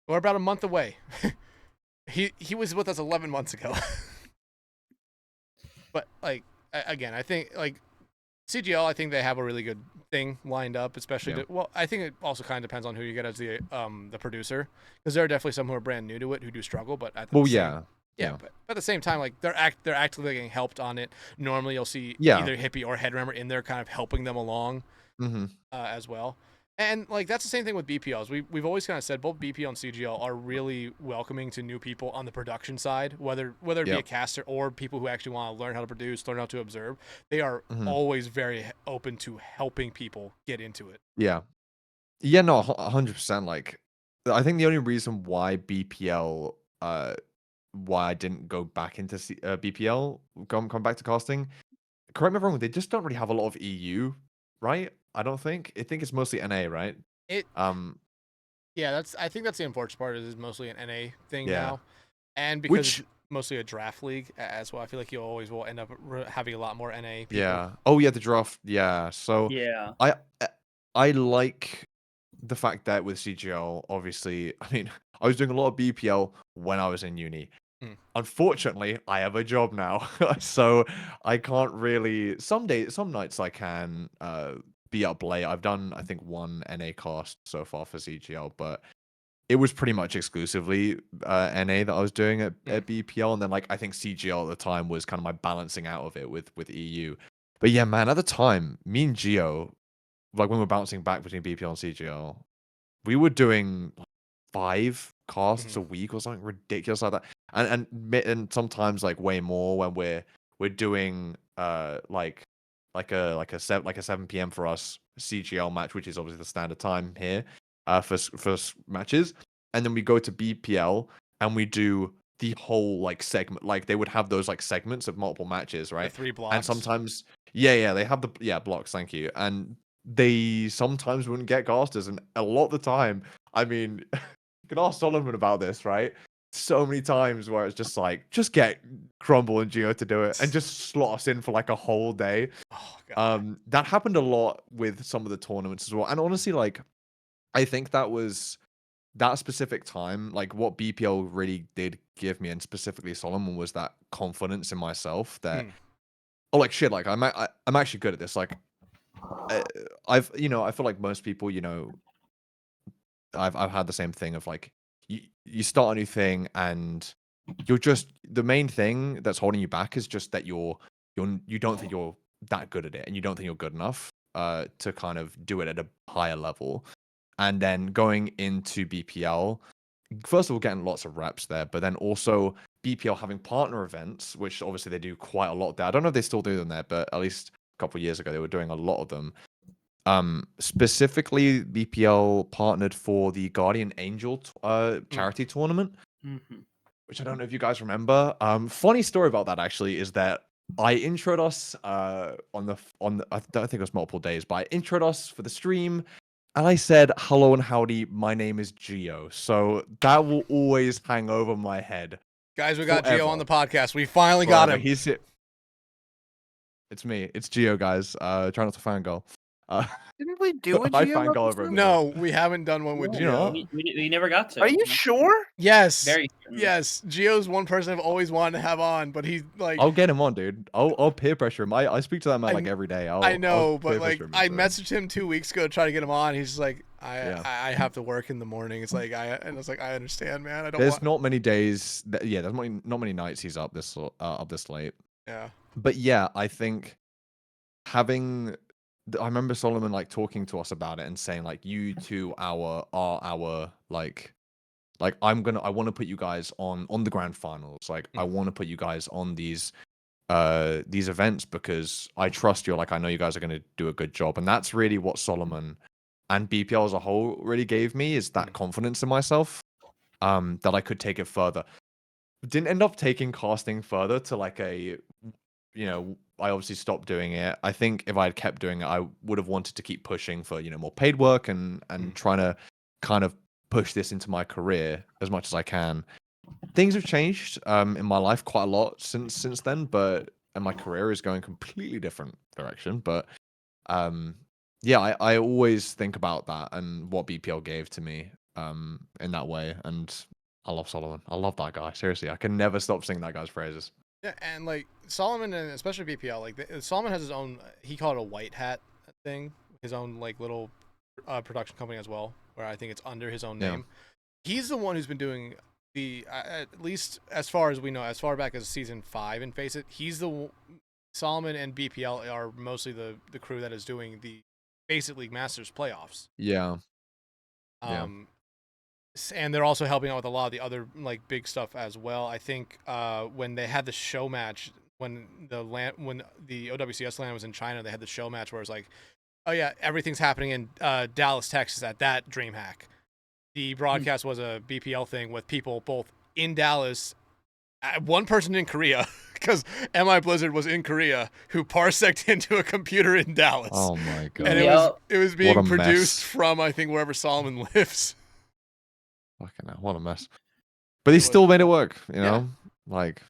we're about a month away. he was with us 11 months ago. But like again, I think like CGL, I think they have a really good thing lined up, especially well, I think it also kind of depends on who you get as the producer, because there are definitely some who are brand new to it who do struggle, but at the but at the same time, like they're actively getting helped on it. Normally, you'll see either Hippie or Headrammer in there, kind of helping them along as well. And like that's the same thing with BPLs. We've always kind of said both BPL and CGL are really welcoming to new people on the production side, whether it be a caster or people who actually want to learn how to produce, learn how to observe. They are always very open to helping people get into it. No, 100%. Like, I think the only reason why BPL, why I didn't go back into BPL, come back to casting. Correct me if I'm wrong. They just don't really have a lot of EU, right? I don't think. I think it's mostly NA, right? Yeah, I think that's the unfortunate part. Is mostly an NA thing now, and because it's mostly a draft league as well. I feel like you always will end up having a lot more NA people. Yeah. Oh yeah, the draft. Yeah. So I like the fact that with CGL, obviously, I mean, I was doing a lot of BPL when I was in uni. Unfortunately, I have a job now, so I can't really. Some nights I can be up late. I've done, I think, one NA cast so far for CGL, but it was pretty much exclusively NA that I was doing at BPL, and then like I think CGL at the time was kind of my balancing out of it with EU. But yeah, man, at the time, me and Geo, like when we were bouncing back between BPL and CGL, we were doing 5 casts a week or something ridiculous like that, and sometimes like way more when we're doing like a 7 p.m. for us CGL match, which is obviously the standard time here for matches, and then we go to BPL and we do the whole like segment. Like they would have those like segments of multiple matches, right? The 3 blocks. And sometimes they have the blocks. Thank you. And they sometimes wouldn't get casters, and a lot of the time, I mean, you can ask Solomon about this, right? So many times where it's just like, just get Crumble and Geo to do it and just slot us in for like a whole day. Oh, God. That happened a lot with some of the tournaments as well. And honestly, like, I think that was that specific time, like what BPL really did give me, and specifically Solomon, was that confidence in myself that, oh, like shit, like I'm actually good at this. Like, I feel like most people, I've had the same thing of like, you start a new thing and you're just, the main thing that's holding you back is just that you don't think you're that good at it, and you don't think you're good enough to kind of do it at a higher level. And then going into BPL, first of all, getting lots of reps there, but then also BPL having partner events, which obviously they do quite a lot there. I don't know if they still do them there, but at least a couple of years ago they were doing a lot of them. Specifically, BPL partnered for the Guardian Angel charity tournament, which I don't know if you guys remember. Funny story about that actually is that I introed us on the I don't think it was multiple days, but I introed us for the stream, and I said hello and howdy. My name is Geo, so that will always hang over my head. Guys, we got Geo on the podcast. We finally got him. He's here. It's me. It's Geo, guys. Try not to fangirl. Didn't we do a Geo episode? No, we haven't done one with Geo. We never got to. Are you sure? Yes. Very yes. Geo's one person I've always wanted to have on, but he's like, I'll get him on, dude. I'll peer pressure him. I speak to that man like every day. I know, but like I messaged him 2 weeks ago to try to get him on. He's like, I have to work in the morning. It's like I was like, I understand, man. There's not many days. There's not many nights he's up this late. Yeah. But yeah, I think having. I remember Solomon like talking to us about it and saying like, you two are our like Like I want to put you guys on the grand finals. Like I want to put you guys on these events because I trust you. Like I know you guys are going to do a good job, and that's really what Solomon and BPL as a whole really gave me, is that confidence in myself, that I could take it further. Didn't end up taking casting further to like a, I obviously stopped doing it. I think if I had kept doing it, I would have wanted to keep pushing for, more paid work and trying to kind of push this into my career as much as I can. Things have changed in my life quite a lot since then, and my career is going completely different direction. But yeah, I always think about that and what BPL gave to me in that way. And I love Solomon. I love that guy. Seriously, I can never stop singing that guy's praises. Yeah, and like Solomon, and especially BPL, like Solomon has his own. He called it a white hat thing. His own like little production company as well, where I think it's under his own name. He's the one who's been doing the at least as far as we know, as far back as season 5 in Face It. He's the Solomon and BPL are mostly the crew that is doing the Face It League Masters playoffs. Yeah. And they're also helping out with a lot of the other like big stuff as well. I think when they had the show match, when the OWCS LAN was in China, they had the show match where it was like, oh yeah, everything's happening in Dallas, Texas at that DreamHack. The broadcast was a BPL thing with people both in Dallas, one person in Korea, because MI Blizzard was in Korea, who parseced into a computer in Dallas. Oh my god! And it was being produced from, I think, wherever Solomon lives. Fucking hell, what a mess! But he still made it work. Like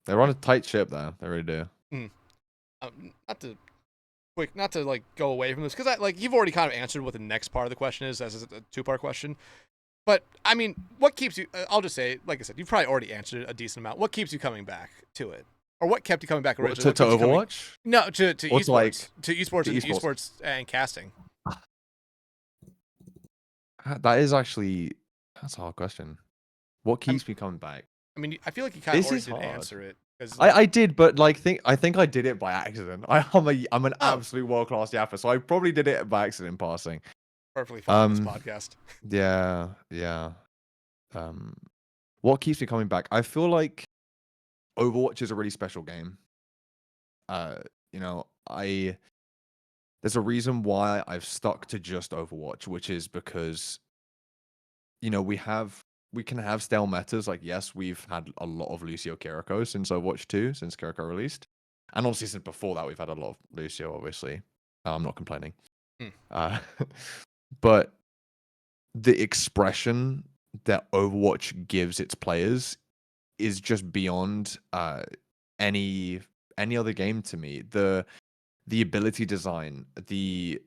they run a tight ship there. They really do. Not to like go away from this, because like you've already kind of answered what the next part of the question is, as a 2-part question. But I mean, what keeps you? I'll just say, like I said, you've probably already answered a decent amount. What keeps you coming back to it, or what kept you coming back originally? To Overwatch? No, to esports, to esports and casting. That's a hard question. What keeps me coming back? I mean, I feel like you kind of already did answer it. I did, but I think I did it by accident. I'm an absolute world-class yapper, so I probably did it by accident in passing. Perfectly fine this podcast. Yeah. What keeps me coming back? I feel like Overwatch is a really special game. There's a reason why I've stuck to just Overwatch, which is because we can have stale metas. Like, yes, we've had a lot of Lucio Kiriko since Overwatch 2, since Kiriko released. And obviously since before that, we've had a lot of Lucio, obviously. I'm not complaining. But the expression that Overwatch gives its players is just beyond any other game to me. The ability design, the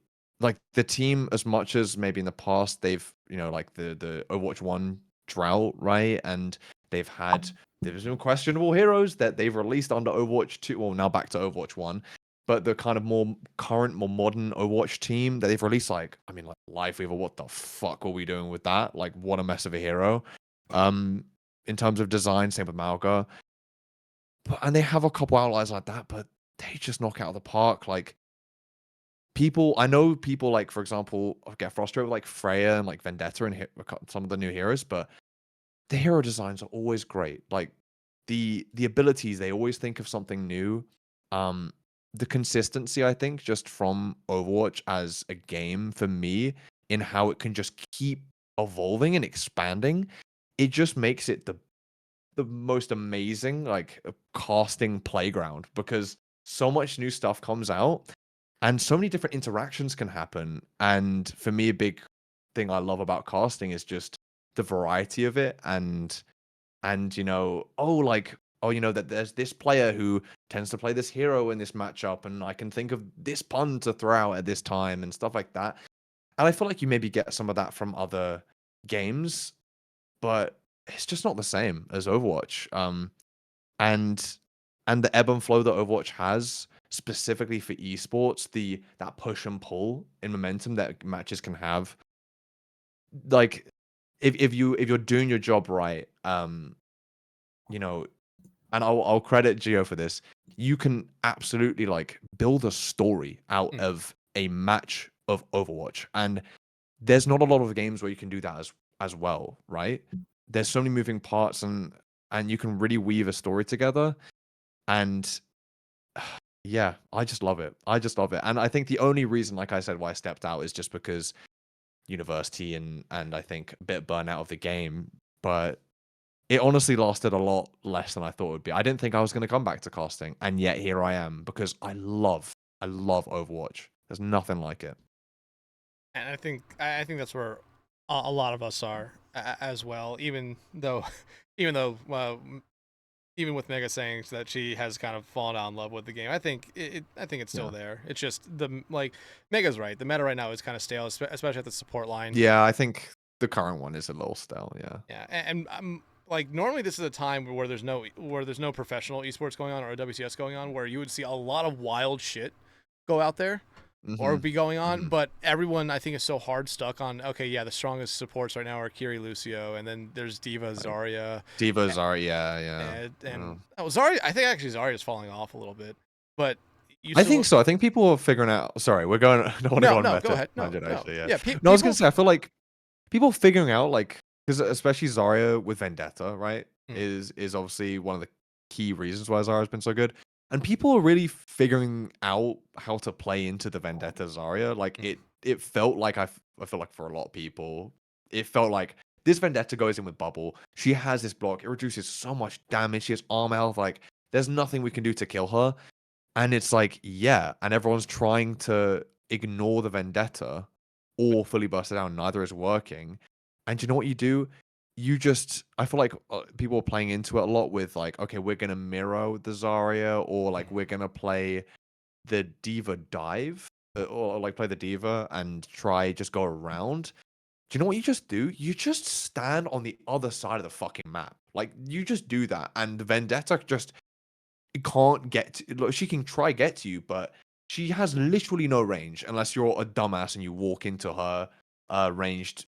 team, as much as maybe in the past they've, like the Overwatch 1 drought, right? And there's some questionable heroes that they've released under Overwatch 2, well, now back to Overwatch 1. But the kind of more current, more modern Overwatch team that they've released, like Life Weaver, what the fuck were we doing with that? Like, what a mess of a hero. In terms of design, same with Malga. And they have a couple outliers like that, but they just knock it out of the park. Like, I know people, like, for example, get frustrated with like Freya and like Vendetta and some of the new heroes, but the hero designs are always great. Like, the abilities, they always think of something new. The consistency, I think, just from Overwatch as a game for me, in how it can just keep evolving and expanding, it just makes it the most amazing like casting playground, because so much new stuff comes out and so many different interactions can happen. And for me, a big thing I love about casting is just the variety of it, and that there's this player who tends to play this hero in this matchup, and I can think of this pun to throw out at this time and stuff like that. And I feel like you maybe get some of that from other games, but it's just not the same as Overwatch. And the ebb and flow that Overwatch has, specifically for esports, that push and pull in momentum that matches can have. Like, if you're doing your job right, and I'll credit Gio for this, you can absolutely like build a story out of a match of Overwatch. And there's not a lot of games where you can do that as well, right? there's so many moving parts, and you can really weave a story together. And yeah, I just love it. I just love it. And I think the only reason, like I said, why I stepped out is just because university and I think a bit burnout of the game. But it honestly lasted a lot less than I thought it would be. I didn't think I was going to come back to casting, and yet here I am because I love Overwatch. There's nothing like it. And I think that's where a lot of us are as well. Even with Mega saying that she has kind of fallen out in love with the game, I think it's still there. It's just Mega's right. The meta right now is kind of stale, especially at the support line. Yeah, I think the current one is a little stale. Yeah. Yeah, and like normally this is a time where there's no professional esports going on or WCS going on, where you would see a lot of wild shit go out there. Or be going on, but everyone I think is so hard stuck on. Okay, yeah, the strongest supports right now are Kiri, Lucio, and then there's D.Va, Zarya. Zarya, yeah. And Zarya, I think actually Zarya's falling off a little bit, but I think so. I think people are figuring out. Sorry, we're going. I don't want to go on meta. Go ahead. Actually, yeah. I was gonna say, I feel like people figuring out, like, because especially Zarya with Vendetta, right, is obviously one of the key reasons why Zarya's been so good. And people are really figuring out how to play into the Vendetta Zarya. Like, it felt like, I feel like for a lot of people, it felt like this Vendetta goes in with Bubble. She has this block. It reduces so much damage. She has armor health. Like, there's nothing we can do to kill her. And it's like, yeah. And everyone's trying to ignore the Vendetta or fully burst it down. Neither is working. And you know what you do? I feel like people are playing into it a lot with, like, okay, we're going to mirror the Zarya, or like we're going to play the D.Va dive, or like play the D.Va and try just go around. Do you know what you just do? You just stand on the other side of the fucking map. Like, you just do that, and Vendetta just can't get to, she can try get to you, but she has literally no range unless you're a dumbass and you walk into her ranged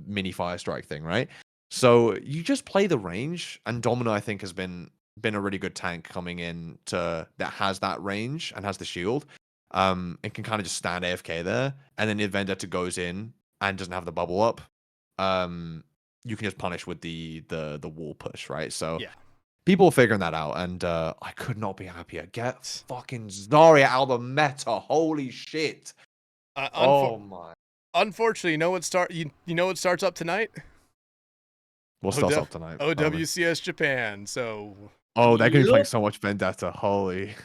mini fire strike thing, right? So you just play the range, and Domino I think has been a really good tank coming in that has that range and has the shield. It can kind of just stand AFK there, and then if Vendetta goes in and doesn't have the bubble up, you can just punish with the wall push, right? So yeah. People are figuring that out, and I could not be happier. Get fucking Zarya out of the meta. Holy shit. Oh my. Unfortunately, you know what starts up tonight? What starts up tonight? OWCS Japan. So they're going to be playing so much Vendetta. Holy.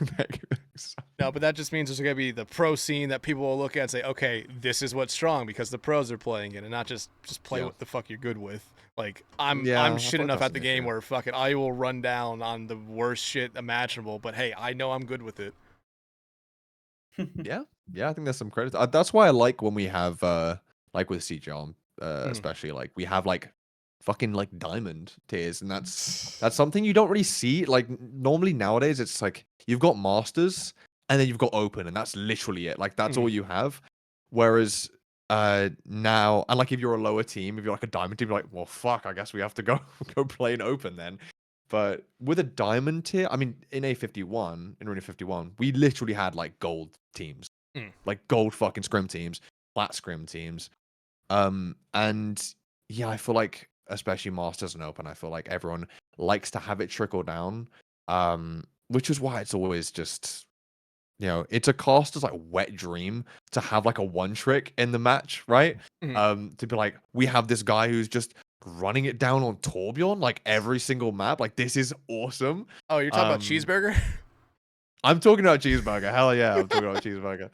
No, but that just means there's going to be the pro scene that people will look at and say, okay, this is what's strong because the pros are playing it, and not just play what the fuck you're good with. Like, I'm shit enough at the game where fuck it, I will run down on the worst shit imaginable, but hey, I know I'm good with it. Yeah, I think there's some credit. That's why I like when we have like with CJ, especially, like we have like fucking like diamond tiers, and that's something you don't really see. Like, normally nowadays it's like you've got masters and then you've got open, and that's literally it. Like, that's all you have. Whereas now, and like if you're a lower team, if you're like a diamond team, you're like, well, fuck, I guess we have to go play an open then. But with a diamond tier, I mean, in Arena 51, we literally had like gold teams, like gold fucking scrim teams, flat scrim teams. And yeah, I feel like, especially Masters and Open, I feel like everyone likes to have it trickle down, which is why it's always just, it's a caster's like wet dream to have like a one trick in the match, right? To be like, we have this guy who's just running it down on Torbjorn like every single map. Like, this is awesome. Oh, you're talking about Cheeseburger? I'm talking about Cheeseburger. Hell yeah, I'm talking about Cheeseburger.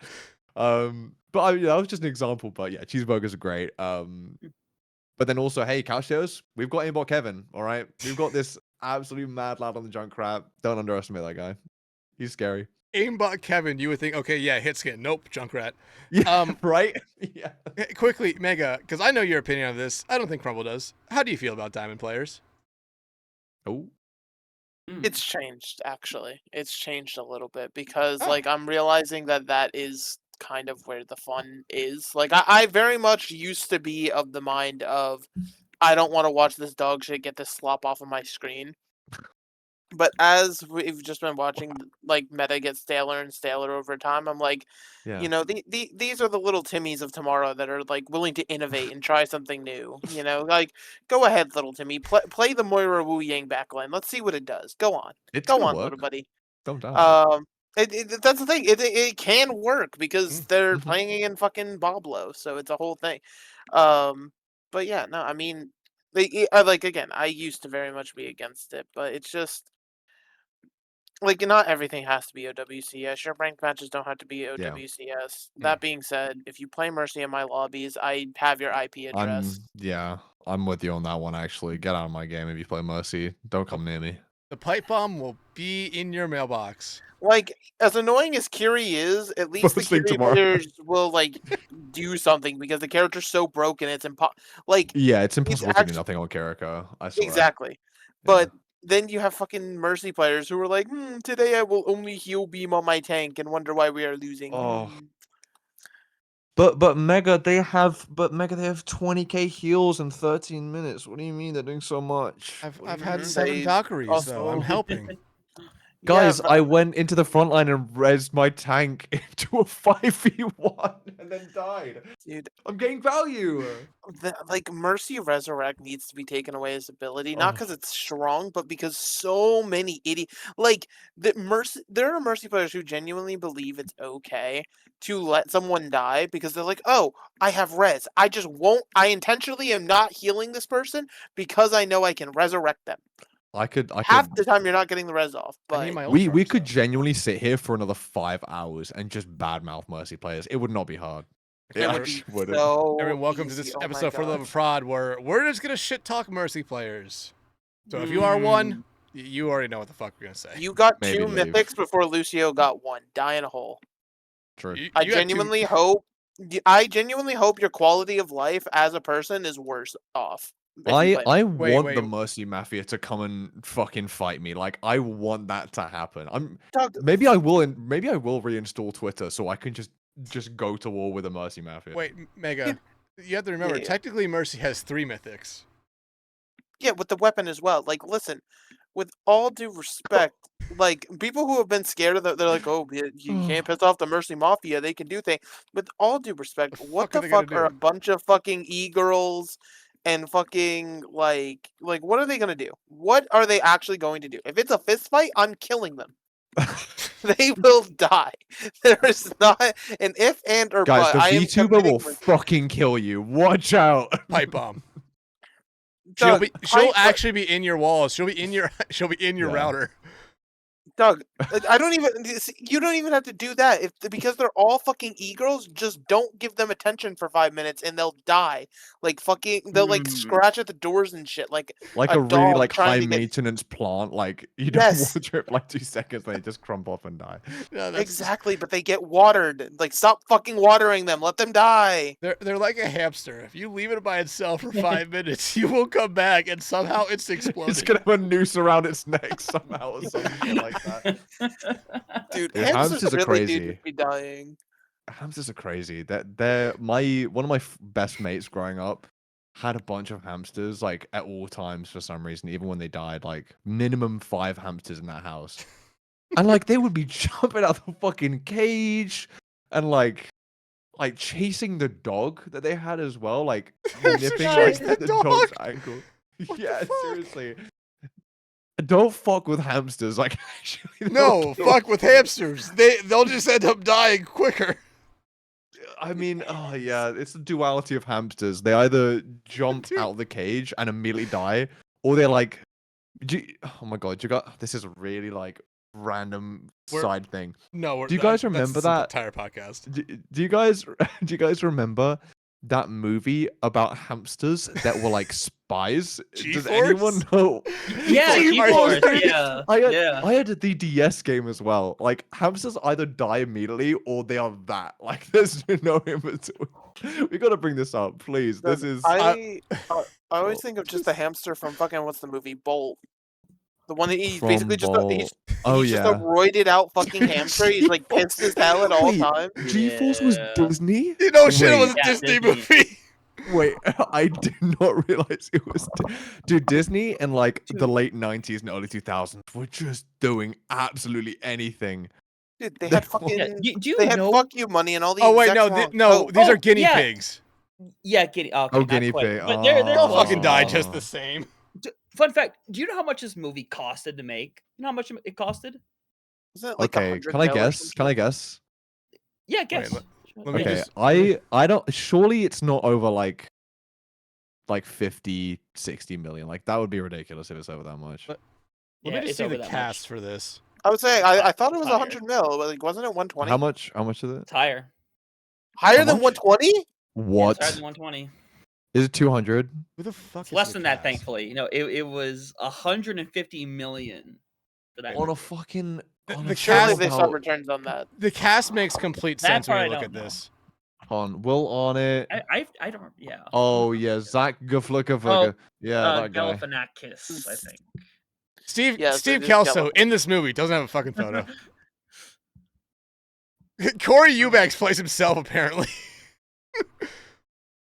But that was just an example. But yeah, Cheeseburgers are great. But then also, hey, Couch Potatoes, we've got aimbot Kevin. All right, we've got this absolute mad lad on the Junkrat. Don't underestimate that guy. He's scary. Aimbot Kevin, you would think, okay, yeah, hit skin. Nope, Junkrat. Yeah, right? Yeah. Quickly, Mega, because I know your opinion on this. I don't think Crumble does. How do you feel about Diamond players? Oh. It's changed, actually. It's changed a little bit because, like, I'm realizing that is kind of where the fun is. Like, I very much used to be of the mind of, I don't want to watch this dog shit get this slop off of my screen. But as we've just been watching, like, meta get staler and staler over time, I'm like, Yeah. you know, these are the little Timmies of tomorrow that are, like, willing to innovate and try something new. You know, like, go ahead, little Timmy, play the Moira Wu Yang backline. Let's see what it does. Go on, It's go gonna on, work. little buddy. Don't doubt That's the thing. It can work because they're Mhm. playing in fucking Boblo, so it's a whole thing. But yeah, no, I mean, like again, I used to very much be against it, but it's just like not everything has to be OWCS. Your ranked matches don't have to be OWCS. That being said, if you play Mercy in my lobbies, I have your IP address. I'm with you on that one. Actually, get out of my game if you play Mercy. Don't come near me. The pipe bomb will be in your mailbox. Like, as annoying as Curie is, at least the First thing Curie tomorrow. players will, like, do something because the character's so broken, it's like... Yeah, it's impossible to actually... do nothing on Kiriko. I swear. Exactly. But then you have fucking Mercy players who are like, today I will only heal beam on my tank and wonder why we are losing. Oh. But Mega, they have 20k heals in 13 minutes. What do you mean they're doing so much? I've had 7 Valkyries though. I'm helping. Guys, Yeah, I went into the front line and rezzed my tank into a 5v1 and then died. dude, I'm getting value. like Mercy Resurrect needs to be taken away as ability, not because it's strong, but because so many like there are Mercy players who genuinely believe it's okay to let someone die because they're like, oh, I have res. I intentionally am not healing this person because I know I can resurrect them. Half the time you're not getting the res off, but we could genuinely sit here for another 5 hours and just badmouth Mercy players. It would not be hard. it would be so Everyone, welcome to easy. this Oh my episode for the Love of gosh. Prod, where we're just gonna shit talk Mercy players. So if you are one, you already know what the fuck we're gonna say. You got Maybe 2 leave. mythics before Lucio got 1. Die in a hole. True. I genuinely hope your quality of life as a person is worse off. I want the Mercy Mafia to come and fucking fight me. Like, I want that to happen. Maybe I will reinstall Twitter so I can just go to war with the Mercy Mafia. Wait, Mega, you have to remember, technically Mercy has 3 mythics. Yeah, with the weapon as well. Like, listen, with all due respect, like, people who have been scared of that, they're like, oh, you can't piss off the Mercy Mafia, they can do things. With all due respect, what the fuck are a bunch of fucking e-girls and fucking, like, what are they gonna do? What are they actually going to do? If it's a fist fight, I'm killing them. They will die. There is not an if, and, or guys, but. the VTuber will fucking kill you. Watch out. Pipe bomb. Doug, she'll actually be in your walls. She'll be in your router. Doug, you don't even have to do that because they're all fucking e-girls. Just don't give them attention for 5 minutes and they'll die. Like fucking, they'll like scratch at the doors and shit. Like a really like high maintenance plant. Like you don't water it for like 2 seconds, they just crumble up and die. Yeah, exactly, but they get watered. Like stop fucking watering them. Let them die. They're like a hamster. If you leave it by itself for 5 minutes, you will come back and somehow it's exploding. It's gonna have a noose around its neck somehow or something like that. Dude, hamsters are crazy. Need to be dying. Hamsters are crazy. One of my best mates growing up had a bunch of hamsters like at all times for some reason, even when they died. Like minimum 5 hamsters in that house, and like they would be jumping out the fucking cage and like chasing the dog that they had as well, like nipping like the dog's ankle. Yeah, seriously. Don't fuck with hamsters. Like, actually, no, fuck with hamsters. They'll just end up dying quicker. I mean, oh yeah, it's the duality of hamsters. They either jump out of the cage and immediately die, or they're like, oh my god, this is a really like random side thing. No, do you guys remember that entire podcast? Do you guys remember that movie about hamsters that were like spies? Does anyone know? Yeah, yeah. I had the DS game as well. Like hamsters either die immediately or they are that. Like there's no in between. We gotta bring this up, please. This is. I always think of just the hamster from fucking what's the movie Bolt. The one that he's basically just he's just a roided out fucking hamster. He's like pissed as hell at all times. G-Force was Disney? You know shit, it was a Disney movie. Wait, I did not realize it was. Dude, Disney in like the late 90s and early 2000s were just doing absolutely anything. Dude, they had fucking. Yeah, do you they had know? fuck you money and all the. Oh wait, no, execs were- no, these are guinea yeah. pigs. Yeah, guinea. Okay, Oh, not guinea quite, pig. but they're They'll close. fucking die just the same. Fun fact: do you know how much this movie costed to make? You know how much it costed? Wasn't it like Okay, 100 can I mil or guess? some Can I shit? guess? Yeah, guess. let me Okay, just- I don't. Surely it's not over like 50, 60 million. Like that would be ridiculous if it's over that much. Let Yeah, me just it's see over the that cast much. for this. I would say I thought it was Higher. 100 mil, but like wasn't it 120? How much? How much is it? It's higher. Higher How than much? 120? Yeah, What it's higher than 120. is it? 200? Who the fuck It's is less the than that, cast? thankfully. You know, it was 150 million for that. On a movie. fucking. On the a cast- Surely show they saw about- returns on that. The cast makes complete That sense when part you I look at don't know. this. On Will on it. I don't. Yeah. Oh yeah, Zach Gafluckerfugger. Oh, Yeah, that guy. Galifianakis, I think. Steve Yes, Steve it is Kelso Kelso. in this movie doesn't have a fucking photo. Corey Eubanks plays himself apparently.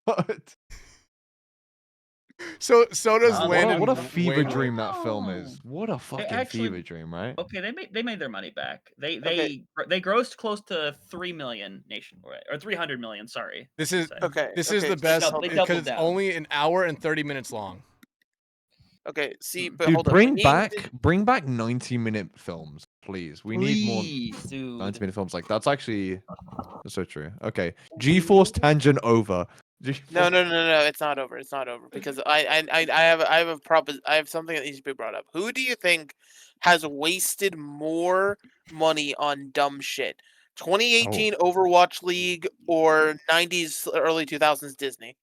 What? So does Wow, Landon. What a Landon fever Wainwright. dream that film is. What a fucking actually- fever dream, right? Okay, they made their money back. They Okay. grossed close to 3 million nationwide, or 300 million. Sorry. This is Say. Okay. this okay, is the see, best They because doubled it's down. only an hour and 30 minutes long. Okay, see, but Dude, hold on. bring we need- back 90-minute films, please. We need more Please, dude. 90-minute films. Like that's actually that's so true. Okay, G-Force tangent over. No, it's not over. It's not over because I have something that needs to be brought up. Who do you think has wasted more money on dumb shit? 2018 Overwatch League or 90s early 2000s Disney?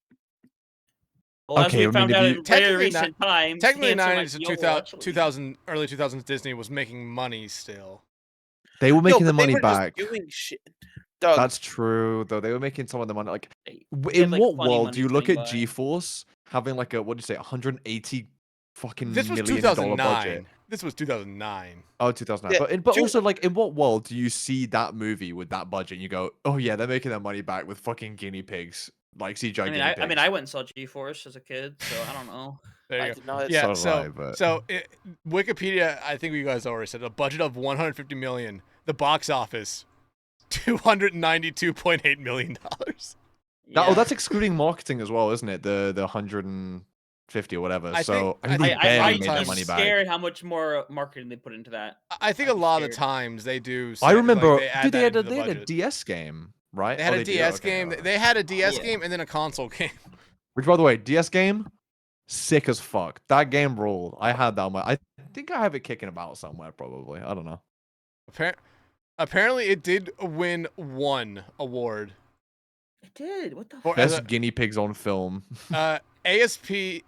Well, as Okay, we I mean, found if out you- in very Technically recent times, Technically, the answer might 90s to be 2000, Overwatch League. 2000, early 2000s Disney was making money still. They were making no, the but they money were back. Just doing shit. Doug, That's true, though. They were making some of the money. Like, They had, in like, what funny world money do you look coming at by. G-Force having like a, what do you say, 180 fucking This was million dollar 2009. budget? This was 2009. Oh, 2009. Yeah, But two- also, like, in what world do you see that movie with that budget and you go, oh yeah, they're making their money back with fucking guinea pigs, like CGI guinea pigs? I mean, I went and saw G-Force as a kid, so I don't know. There I you go. did not. Yeah, So did I, so but- Wikipedia, I think you guys already said a budget of 150 million. The box office, 292.8 million dollars. Oh, that's excluding marketing as well, isn't it? The 150 or whatever. I so think- I mean, they I- barely I- made their I'm money back. scared how much more marketing they put into that. I think a I'd be lot of the scared. times they do. I remember, like, they add dude, that they had into the a budget. DS game, right? They had Oh, a do? DS Okay, game. alright. They had a DS Yeah. game and then a console game. Which, by the way, DS game, sick as fuck. That game ruled. I had that on my. I think I have it kicking about somewhere, probably. I don't know. Apparently, it did win one award. It did. What the? For- Fuck? as Best guinea pigs on film. ASCAP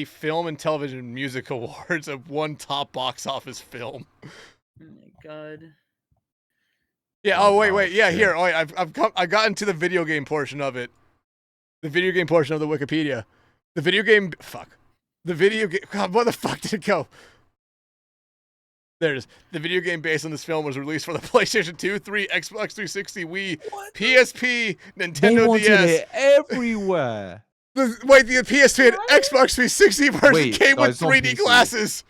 Film and Television Music Awards of one top box office film. Oh my god. Yeah. Oh, Oh wait. Yeah. shit. Here. Oh, wait, I've gotten to the video game portion of it. The video game portion of the Wikipedia. The video game. Fuck. The video game. God, where the fuck did it go? There it is. The video game based on this film was released for the PlayStation 2, 3, Xbox 360, Wii, PSP, They Nintendo wanted DS. it everywhere. The PSP and Xbox 360 version Wait, came with guys, it's on 3D PC. glasses.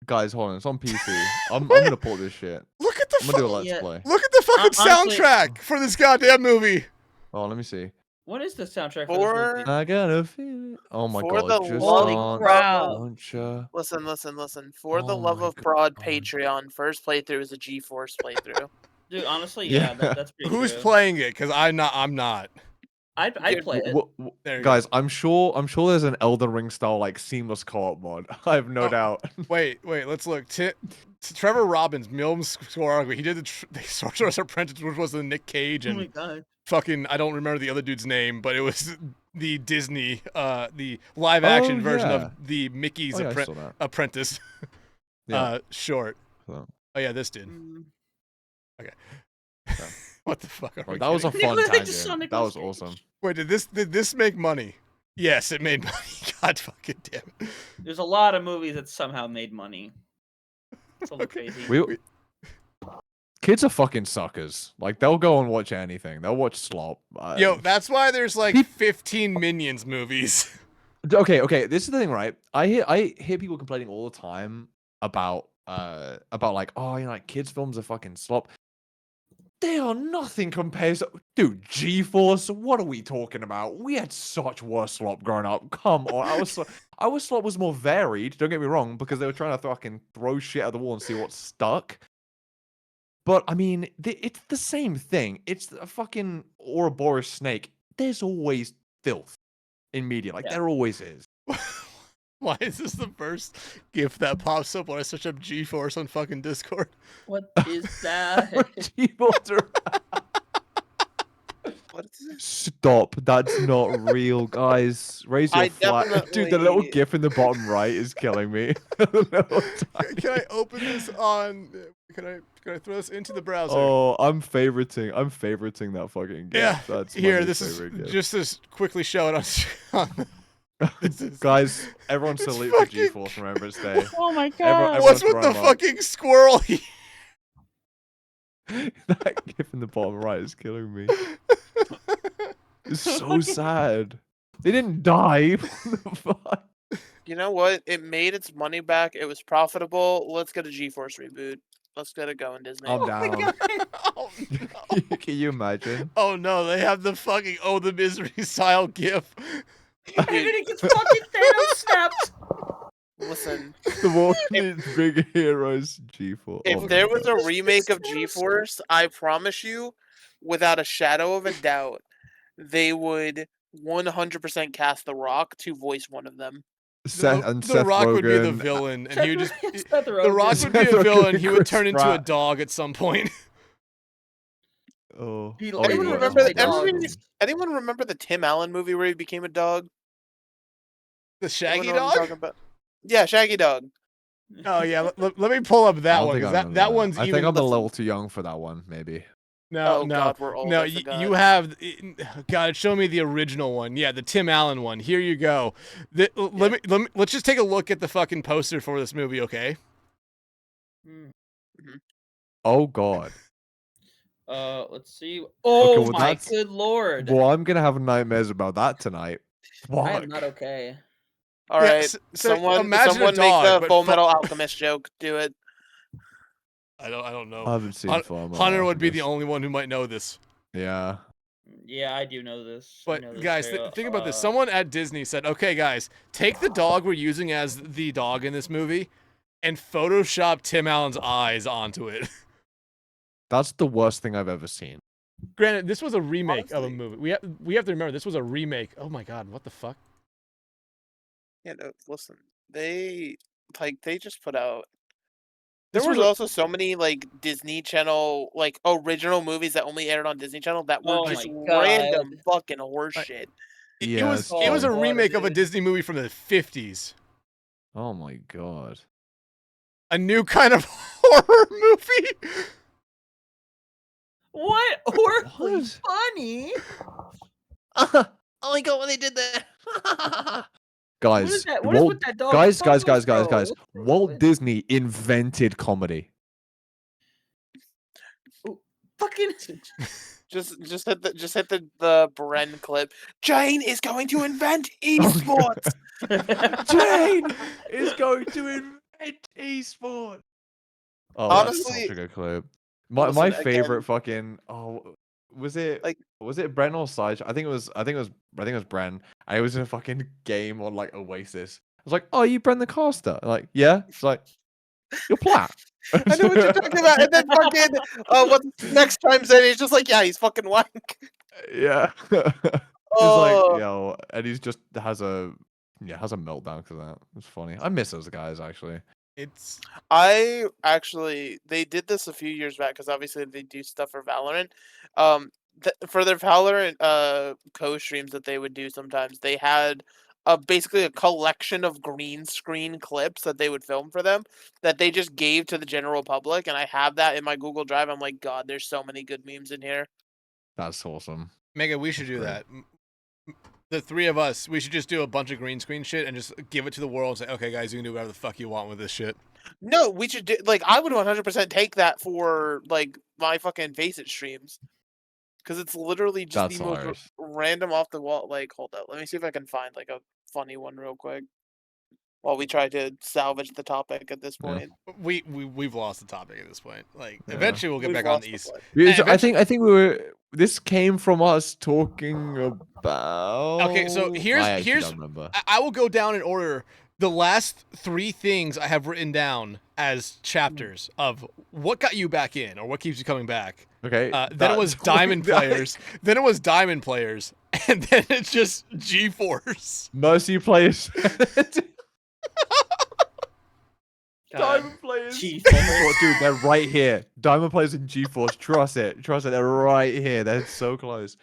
Guys, hold on. It's on PC. I'm gonna pull this shit. Look at the I'm gonna do a fu- let's Yeah. play. look at the fucking Honestly- soundtrack for this goddamn movie. Oh, let me see. What is the soundtrack For- for this movie? I gotta feel it. Oh my For god. the Just love on crowd. launcher. Listen. For the Oh love my of Prod God. Patreon, first playthrough is a G-Force playthrough. Dude, honestly, Yeah. yeah, that's pretty Who's true. playing it? Because I'm not. I'd play it. There you Guys, go. I'm sure there's an Elden Ring style like seamless co-op mod. I have no Oh. doubt. Wait. Let's look. Trevor Robbins, Milms scoreography. He did the Sorcerer's Apprentice, which was the Nick Cage Oh my and god. fucking I don't remember the other dude's name, but it was the Disney, the live action Oh, version yeah. of the Mickey's Oh, yeah, I saw that. Apprentice Yeah. short. So, Oh yeah, this did. Mm. What the fuck? Are we right, that was a kidding? fun Nicolas- I just saw tangent. That was Nicolas Cage. awesome. Wait, did this make money? Yes, it made money. God fucking damn it. There's a lot of movies that somehow made money. It's a little crazy. We Kids are fucking suckers. Like they'll go and watch anything. They'll watch slop. Yo, that's why there's like 15 Minions movies. Okay. This is the thing, right? I hear people complaining all the time about like, oh, like kids films are fucking slop. They are nothing compared to, dude, G-Force. What are we talking about? We had such worse slop growing up. Come on, our slop was more varied. Don't get me wrong, because they were trying to fucking throw shit at the wall and see what stuck. But I mean, it's the same thing. It's a fucking Ouroboros snake. There's always filth in media. Like there always is. Why is this the first GIF that pops up when I search up G-Force on fucking Discord? What is that? What is this? Stop. That's not real, guys. Raise your flag. Dude, the little GIF in the bottom right is killing me. Can I open this on... Can I throw this into the browser? Oh, I'm favoriting that fucking GIF. Yeah, That's here, this is GIF. Just to quickly show it on guys, everyone salute for G-Force Remembrance Day. Oh my god. What's with the fucking squirrel? That GIF in the bottom right is killing me. It's so sad. They didn't die. What the fuck? You know what? It made its money back. It was profitable. Let's get a G-Force reboot. Let's get it going, Disney. I'm down. Oh, no. Can you imagine? Oh no, they have the fucking Oh the Misery style GIF. It gets fucking Thanos snapped. Listen, The world needs big heroes. G-Force. if there was a remake of G-Force, I promise you, without a shadow of a doubt, they would 100% cast The Rock to voice one of them. Seth Rock Rogen. would be the villain, and he would just Seth The Rock Rogen. would be a Seth villain. Rogen, He would Chris turn into a Pratt. dog at some point. Oh. He Oh, literally Anyone yeah. was remember? my dog. Anyone remember the Tim Allen movie where he became a dog? The Shaggy Anyone know what I'm dog? talking about? Yeah, Shaggy Dog. Oh yeah, let me pull up I that don't one think I because remember that one's I even. think I'm a listen. little too young for that one, maybe. No, Oh, no, God, we're old, no. I You forgot. have God. Show me the original one. Yeah, the Tim Allen one. Here you go. Let's just take a look at the fucking poster for this movie, okay? Oh god. Let's see. Oh well, my that's- good lord. Well, I'm gonna have nightmares about that tonight. I Fuck. am not okay. All Yeah, right, so someone imagine a make dog, the but Full Metal Alchemist joke. Do it. I don't know. I haven't seen Fullmetal Hunter would be the Alchemist. only one who might know this. Yeah. Yeah, I do know this. I know But this guys, very well. think about this. Someone at Disney said, "Okay, guys, take the dog we're using as the dog in this movie, and Photoshop Tim Allen's eyes onto it." That's the worst thing I've ever seen. Granted, this was a remake of a Honestly. movie. We have to remember this was a remake. Oh my god, what the fuck? Yeah, no, listen. They just put out. There This was was a- also so many like Disney Channel like original movies that only aired on Disney Channel that were Oh just my God. random fucking horseshit. It was Yes, a water, remake of a dude. Disney movie from the 50s. Oh my god. A new kind of horror movie. What? Horribly What? funny. Oh my god, what they did there! What is Guys, that? What is with that dog? guys, What's guys, wrong guys, with guys, bro? guys. What's wrong Walt with- Disney invented comedy. Fucking. just hit the Bren clip. Jane is going to invent esports. Jane is going to invent esports. Oh, Honestly, that's such a good clip. My listen, favorite again- fucking was it Like- Bren or Sage? I think it was Bren. I was in a fucking game on like Oasis. I was like, "Oh, you Bren the caster?" I'm like, yeah. It's like you're Platt. I know what you're talking about. And then fucking what next chimes in, he's just like, yeah, he's fucking wank. Yeah. He's Oh. like, yo, and he's just has a meltdown because of that. It's funny. I miss those guys actually. It's They did this a few years back because obviously they do stuff for Valorant. For their Valorant co-streams that they would do sometimes, they had basically a collection of green screen clips that they would film for them that they just gave to the general public, and I have that in my Google Drive. I'm like, God, there's so many good memes in here. That's awesome. Mega. We should do Great. that. The three of us, we should just do a bunch of green screen shit and just give it to the world and say, "Okay, guys, you can do whatever the fuck you want with this shit." No, we should do, like, I would 100% take that for like my fucking Face It streams. Because it's literally just That's the most hilarious. random off the wall. Like, hold up, let me see if I can find like a funny one real quick. While we try to salvage the topic at this Yeah. point. We've lost the topic at this point. Like, Yeah. eventually we'll get We've back on lost the the East. plot. Yeah, And I think we were. This came from us talking about. Okay, so I here's actually don't remember. I will go down in order. The last 3 things I have written down as chapters of what got you back in or what keeps you coming back. Okay. Then it was Diamond players. Then it was Diamond players, and then it's just G-Force. Mercy players. God, Diamond players. G-Force. Dude, they're right here. Diamond players in G-Force. Trust it. Trust it. They're right here. They're so close.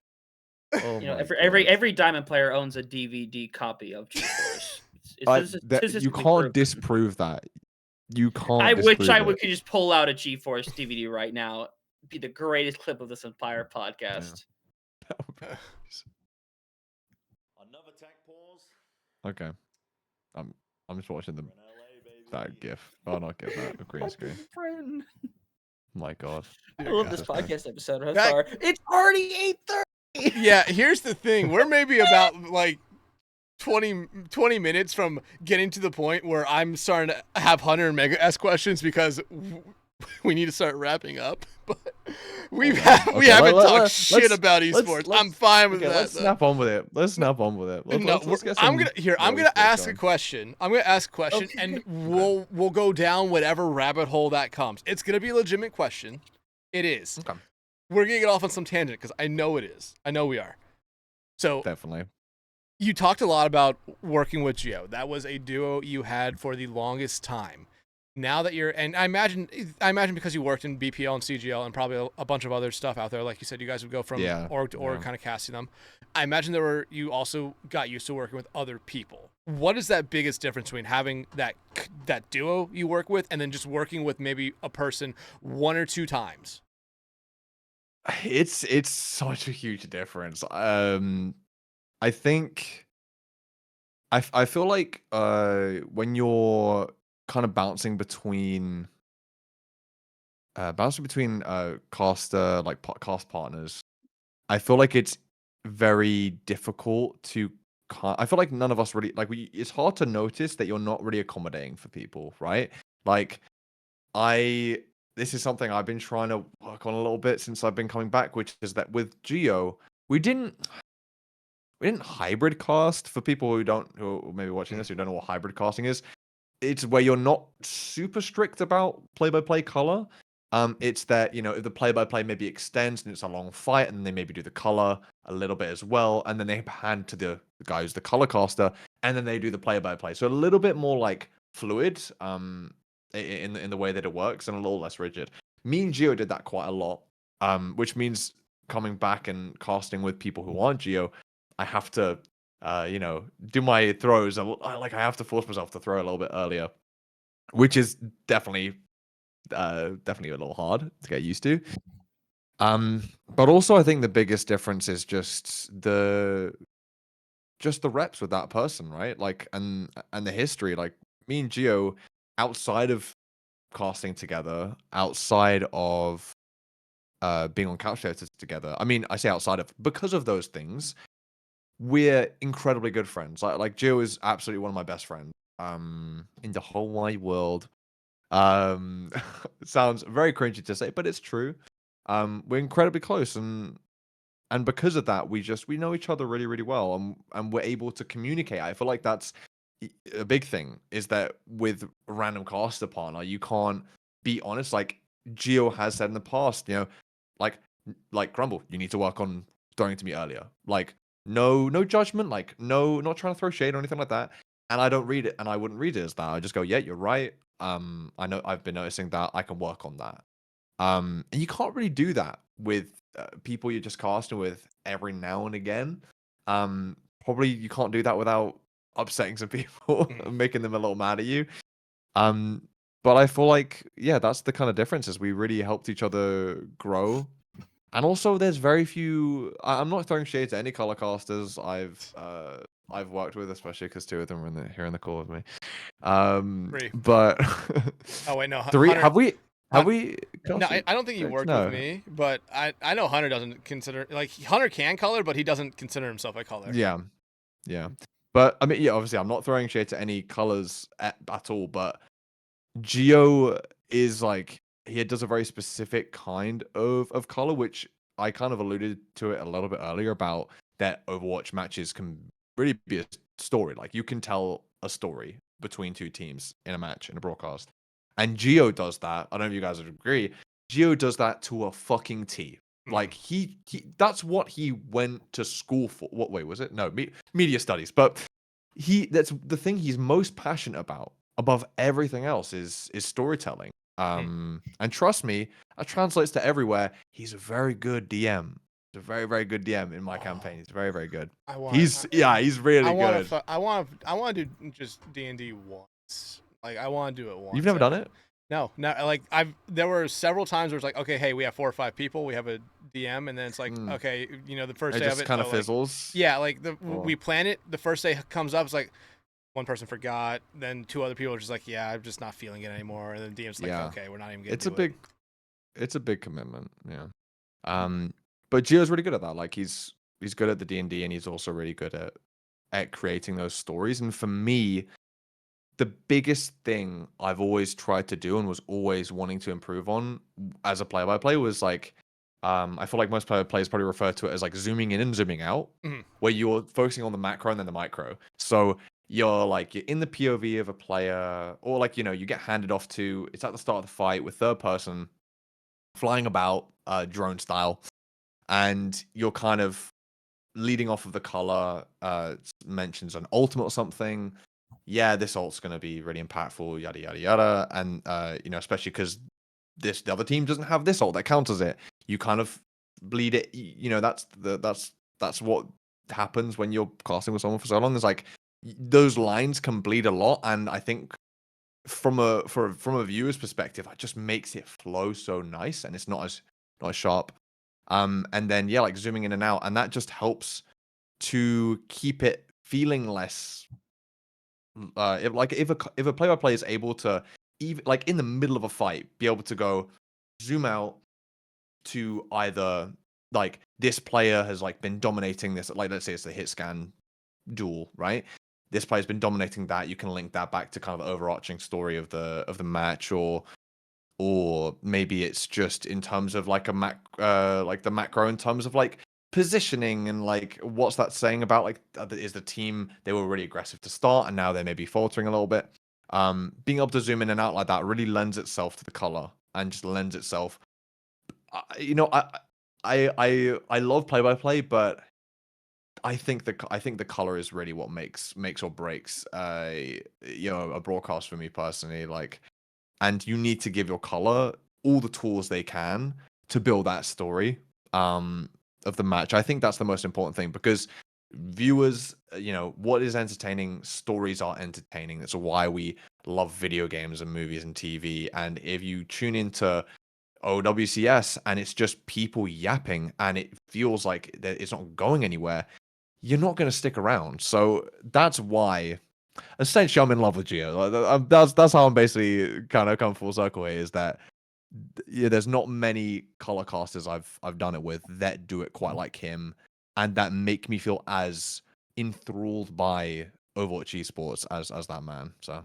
Oh You know, my every Diamond player owns a DVD copy of G-Force. You can't disprove that. You can't. I wish disprove I it. could just pull out a G-Force DVD right now. Be the greatest clip of this entire podcast. Another tech pause. Okay. I'm just watching that GIF. Oh, not GIF. That green screen. Friend. My God. I love this God. podcast episode. I'm That- sorry. It's already 8:30. Yeah, here's the thing. We're maybe about like 20 minutes from getting to the point where I'm starting to have Hunter and Megalass questions because we need to start wrapping up. But we haven't talked shit about esports. I'm fine with that. Let's snap on with it. Let's snap on with it. Let's get I'm some gonna ask a going. question. I'm gonna ask a question, Okay. and we'll go down whatever rabbit hole that comes. It's gonna be a legitimate question. It is. Okay. We're gonna get off on some tangent because I know it is. I know we are. So Definitely. you talked a lot about working with Gio. That was a duo you had for the longest time. Now that you're, and I imagine because you worked in BPL and CGL and probably a bunch of other stuff out there, like you said, you guys would go from org to org, kind of casting them. I imagine you also got used to working with other people. What is that biggest difference between having that duo you work with and then just working with maybe a person 1 or 2 times? It's such a huge difference. I think I feel like when you're kind of bouncing between caster cast partners, I feel like it's very difficult to I feel like none of us really it's hard to notice that you're not really accommodating for people, right? Like this is something I've been trying to work on a little bit since I've been coming back, which is that with Geo, we didn't hybrid cast. For people who are maybe watching this who don't know what hybrid casting is. It's where you're not super strict about play-by-play color. It's that, if the play-by-play maybe extends and it's a long fight, and they maybe do the color a little bit as well, and then they hand to the guy who's the color caster, and then they do the play-by-play. So a little bit more like fluid in the way that it works, and a little less rigid. Me and Gio did that quite a lot, which means coming back and casting with people who aren't Gio, I have to do my throws. I have to force myself to throw a little bit earlier, which is definitely a little hard to get used to. But also I think the biggest difference is just the reps with that person, right? Like, and the history. Like, me and Gio, outside of casting together, outside of being on couch potatoes together. I mean, I say outside of, because of those things, we're incredibly good friends. Like Gio is absolutely one of my best friends in the whole wide world. It sounds very cringy to say, but it's true. We're incredibly close, and because of that, we know each other really, really well, and we're able to communicate. I feel like that's a big thing, is that with a random caster partner, you can't be honest. Like Gio has said in the past, like Crumble, you need to work on throwing to me earlier. Like, no judgment, like not trying to throw shade or anything like that. And I don't read it, and I wouldn't read it as that. I just go, yeah, you're right. I know I've been noticing that. I can work on that. And you can't really do that with people you're just casting with every now and again. Probably you can't do that without upsetting some people and making them a little mad at you. But I feel like, yeah, that's the kind of difference, is we really helped each other grow. And also, there's very few. I'm not throwing shade to any color casters I've I've worked with, especially because 2 of them are here in the call with me. 3. But Oh wait, no. 3. Hunter, Have we? No, I don't think you worked with me, but I know Hunter doesn't consider, like, Hunter can color, but he doesn't consider himself a color. Yeah. But I mean, yeah, obviously, I'm not throwing shade to any colors at all. But Geo is like he does a very specific kind of color, which I kind of alluded to it a little bit earlier about that Overwatch matches can really be a story. Like you can tell a story between 2 teams in a match in a broadcast, and Geo does that. I don't know if you guys would agree. Geo does that to a fucking T. Like he that's what he went to school for. What way was it? No, media studies. But that's the thing he's most passionate about above everything else is storytelling. And trust me, that translates to everywhere. He's a very good DM. He's a very, very good DM in my campaign. He's very, very good. He's really good. I want to do just D&D once. Like I want to do it once. You've never done it? No, like there were several times where it's like, okay, hey, we have 4 or 5 people, we have a DM, and then it's like, okay, the first day of it kind of fizzles. Like, yeah, like we plan it, the first day comes up, it's like one person forgot, then 2 other people are just like, yeah, I'm just not feeling it anymore, and then DM's like, okay, we're not even gonna it's a big commitment, yeah. But Gio's really good at that. Like he's good at the D&D, and he's also really good at creating those stories. And for me, the biggest thing I've always tried to do and was always wanting to improve on as a play-by-play was like, I feel like most play-by-players probably refer to it as like zooming in and zooming out, where you're focusing on the macro and then the micro. So you're in the POV of a player, or like, you get handed off to, it's at the start of the fight with third person flying about, drone style, and you're kind of leading off of the color, mentions an ultimate or something. Yeah, this ult's going to be really impactful, yada, yada, yada. And, especially because the other team doesn't have this ult that counters it. You kind of bleed it. That's what happens when you're casting with someone for so long. Is like those lines can bleed a lot. And I think from a viewer's perspective, it just makes it flow so nice, and it's not as sharp. And then, yeah, like zooming in and out. And that just helps to keep it feeling less... if a play-by-play is able to, even like in the middle of a fight, be able to go zoom out to either like this player has like been dominating this, like let's say it's the hit scan duel, right? This player's been dominating that. You can link that back to kind of overarching story of the match, or maybe it's just in terms of like like the macro in terms of like positioning, and like what's that saying about like is the team, they were really aggressive to start and now they may be faltering a little bit. Being able to zoom in and out like that really lends itself to the color, and just lends itself. I love play-by-play, but I think the color is really what makes or breaks a broadcast for me personally. Like, and you need to give your color all the tools they can to build that story of the match. I think that's the most important thing, because viewers, what is entertaining? Stories are entertaining. That's why we love video games and movies and TV. And if you tune into OWCS and it's just people yapping and it feels like that it's not going anywhere, you're not going to stick around. So that's why, essentially, I'm in love with Geo. That's how I'm basically kind of come full circle here, is that there's not many color casters I've done it with that do it quite like him, and that make me feel as enthralled by Overwatch Esports as that man. So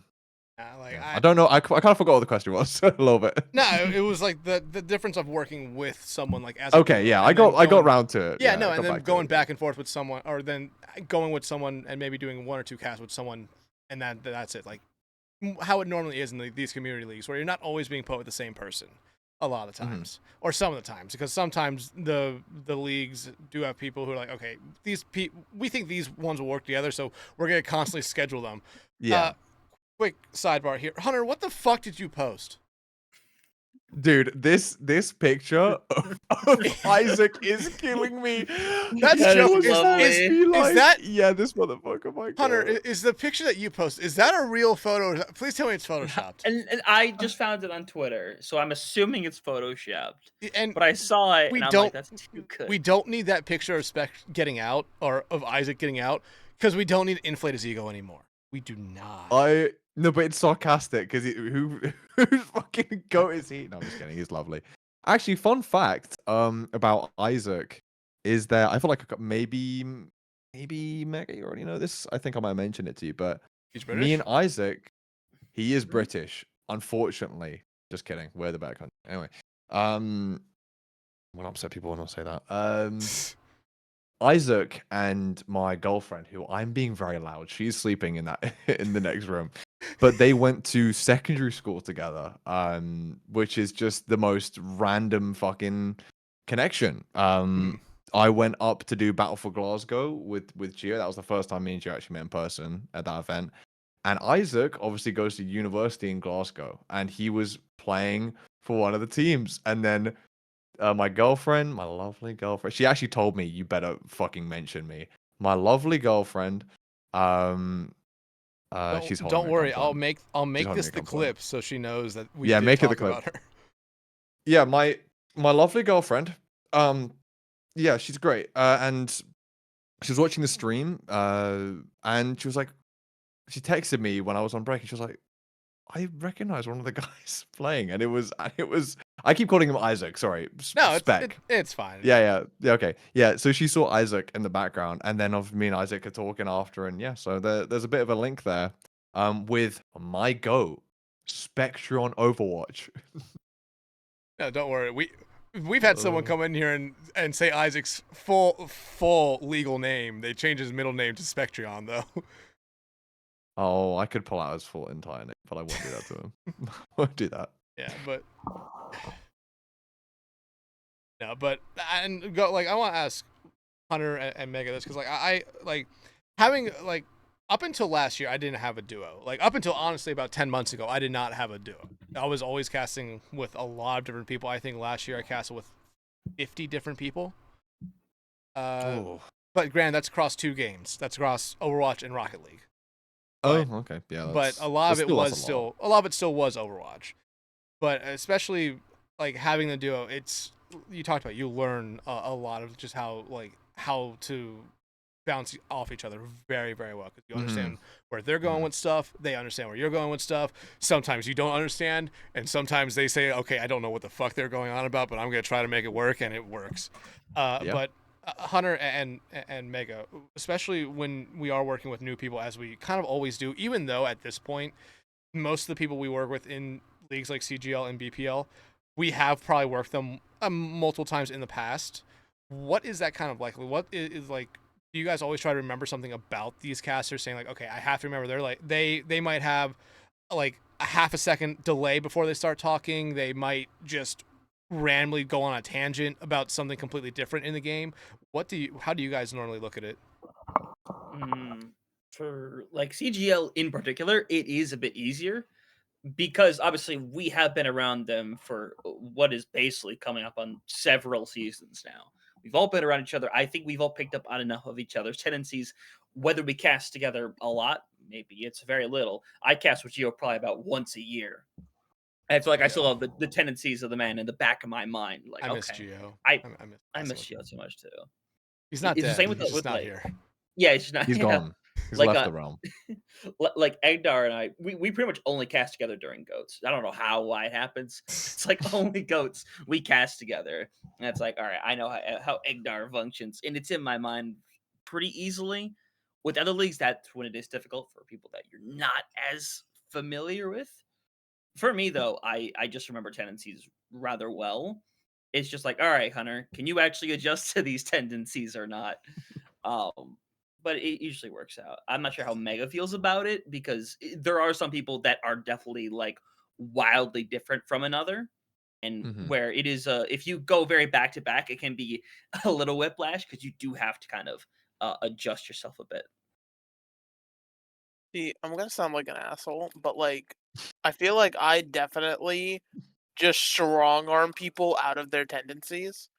I don't know. I kind of forgot what the question was a little bit. No, it was like the difference of working with someone like as. Okay, yeah, I got round to it. Yeah, no, and then going back and forth with someone, or then going with someone and maybe doing 1 or 2 casts with someone, and that's it. Like how it normally is in these community leagues, where you're not always being put with the same person a lot of the times, or some of the times, because sometimes the leagues do have people who are like, okay, we think these ones will work together, so we're gonna constantly schedule them. Yeah. Quick sidebar here, Hunter. What the fuck did you post? Dude, this picture of Isaac is killing me. That's just is that? Yeah, this motherfucker, my Hunter, God. is the picture that you post, is that a real photo? Please tell me it's photoshopped. And I just found it on Twitter, so I'm assuming it's photoshopped. And but I saw it, and I'm like, that's too good. We don't need that picture of Spec getting out, or of Isaac getting out. Because we don't need to inflate his ego anymore. We do not. No, but it's sarcastic because whose fucking goat is he? No, I'm just kidding. He's lovely. Actually, fun fact about Isaac is that I feel like maybe Mega, you already know this. I think I might have mentioned it to you, but He's British? me and Isaac, he is British. Unfortunately, just kidding. We're the better country. Anyway, will upset people when I say that. Isaac and my girlfriend, who I'm being very loud, she's sleeping in the next room, but they went to secondary school together, which is just the most random fucking connection. I went up to do Battle for Glasgow with Gio. That was the first time me and Gio actually met in person at that event. And Isaac obviously goes to university in Glasgow, and he was playing for one of the teams, and then. My girlfriend, my lovely girlfriend, she actually told me, you better fucking mention me. My lovely girlfriend, she's holding don't me worry, compliment. I'll make holding this me the compliment. clip so she knows that we Yeah, did make it talk the clip. about her. Yeah, my lovely girlfriend, yeah, she's great. And she was watching the stream, and she was like, she texted me when I was on break, and she was like, I recognize one of the guys playing, and it was. I keep calling him Isaac. Sorry, No, Spec. it's fine. Yeah, okay, yeah. So she saw Isaac in the background, and then of me and Isaac are talking after, and yeah. So there's a bit of a link there, with my goat, Spectron Overwatch. No, don't worry. We've had someone come in here and say Isaac's full legal name. They changed his middle name to Spectron though. Oh, I could pull out his full entire name, but I won't do that to him. I won't do that. Yeah, but no, but and go like I want to ask Hunter and Mega this because like I like having like up until last year I didn't have a duo. Like up until honestly about 10 months ago I did not have a duo. I was always casting with a lot of different people. I think last year I casted with 50 different people. But granted, that's across 2 games. That's across Overwatch and Rocket League. But, okay, yeah. But a lot of it still was Overwatch. But especially like having the duo, it's you talked about. You learn a lot of just how to bounce off each other very, very well because you understand where they're going with stuff. They understand where you're going with stuff. Sometimes you don't understand, and sometimes they say, "Okay, I don't know what the fuck they're going on about, but I'm gonna try to make it work," and it works. But Hunter and Mega, especially when we are working with new people, as we kind of always do, even though at this point, most of the people we work with in leagues like CGL and BPL, we have probably worked them multiple times in the past. What is that kind of like? What is like? Do you guys always try to remember something about these casters, saying like, okay, I have to remember they're like they might have like a half a second delay before they start talking. They might just randomly go on a tangent about something completely different in the game. How do you guys normally look at it? For like CGL in particular, it is a bit easier because obviously we have been around them for what is basically coming up on several seasons now. We've all been around each other. I think we've all picked up on enough of each other's tendencies, whether we cast together a lot, maybe it's very little. I cast with Gio probably about once a year. I feel like I still have the tendencies of the man in the back of my mind. Like, I miss Gio. I miss Gio too much too. He's not it's dead. The same He's just not here. Yeah, he's not. He's gone. He's like, left the realm. Like Egdar and I, we pretty much only cast together during goats. I don't know why it happens. It's like only goats we cast together. And it's like, all right, I know how Egdar functions, and it's in my mind pretty easily. With other leagues, that's when it is difficult for people that you're not as familiar with. For me, though, I just remember tendencies rather well. It's just like, all right, Hunter, can you actually adjust to these tendencies or not? But it usually works out. I'm not sure how Mega feels about it because there are some people that are definitely like wildly different from another, and where it is if you go very back to back, it can be a little whiplash because you do have to kind of adjust yourself a bit. See, I'm gonna sound like an asshole, but like, I feel like I definitely just strong arm people out of their tendencies.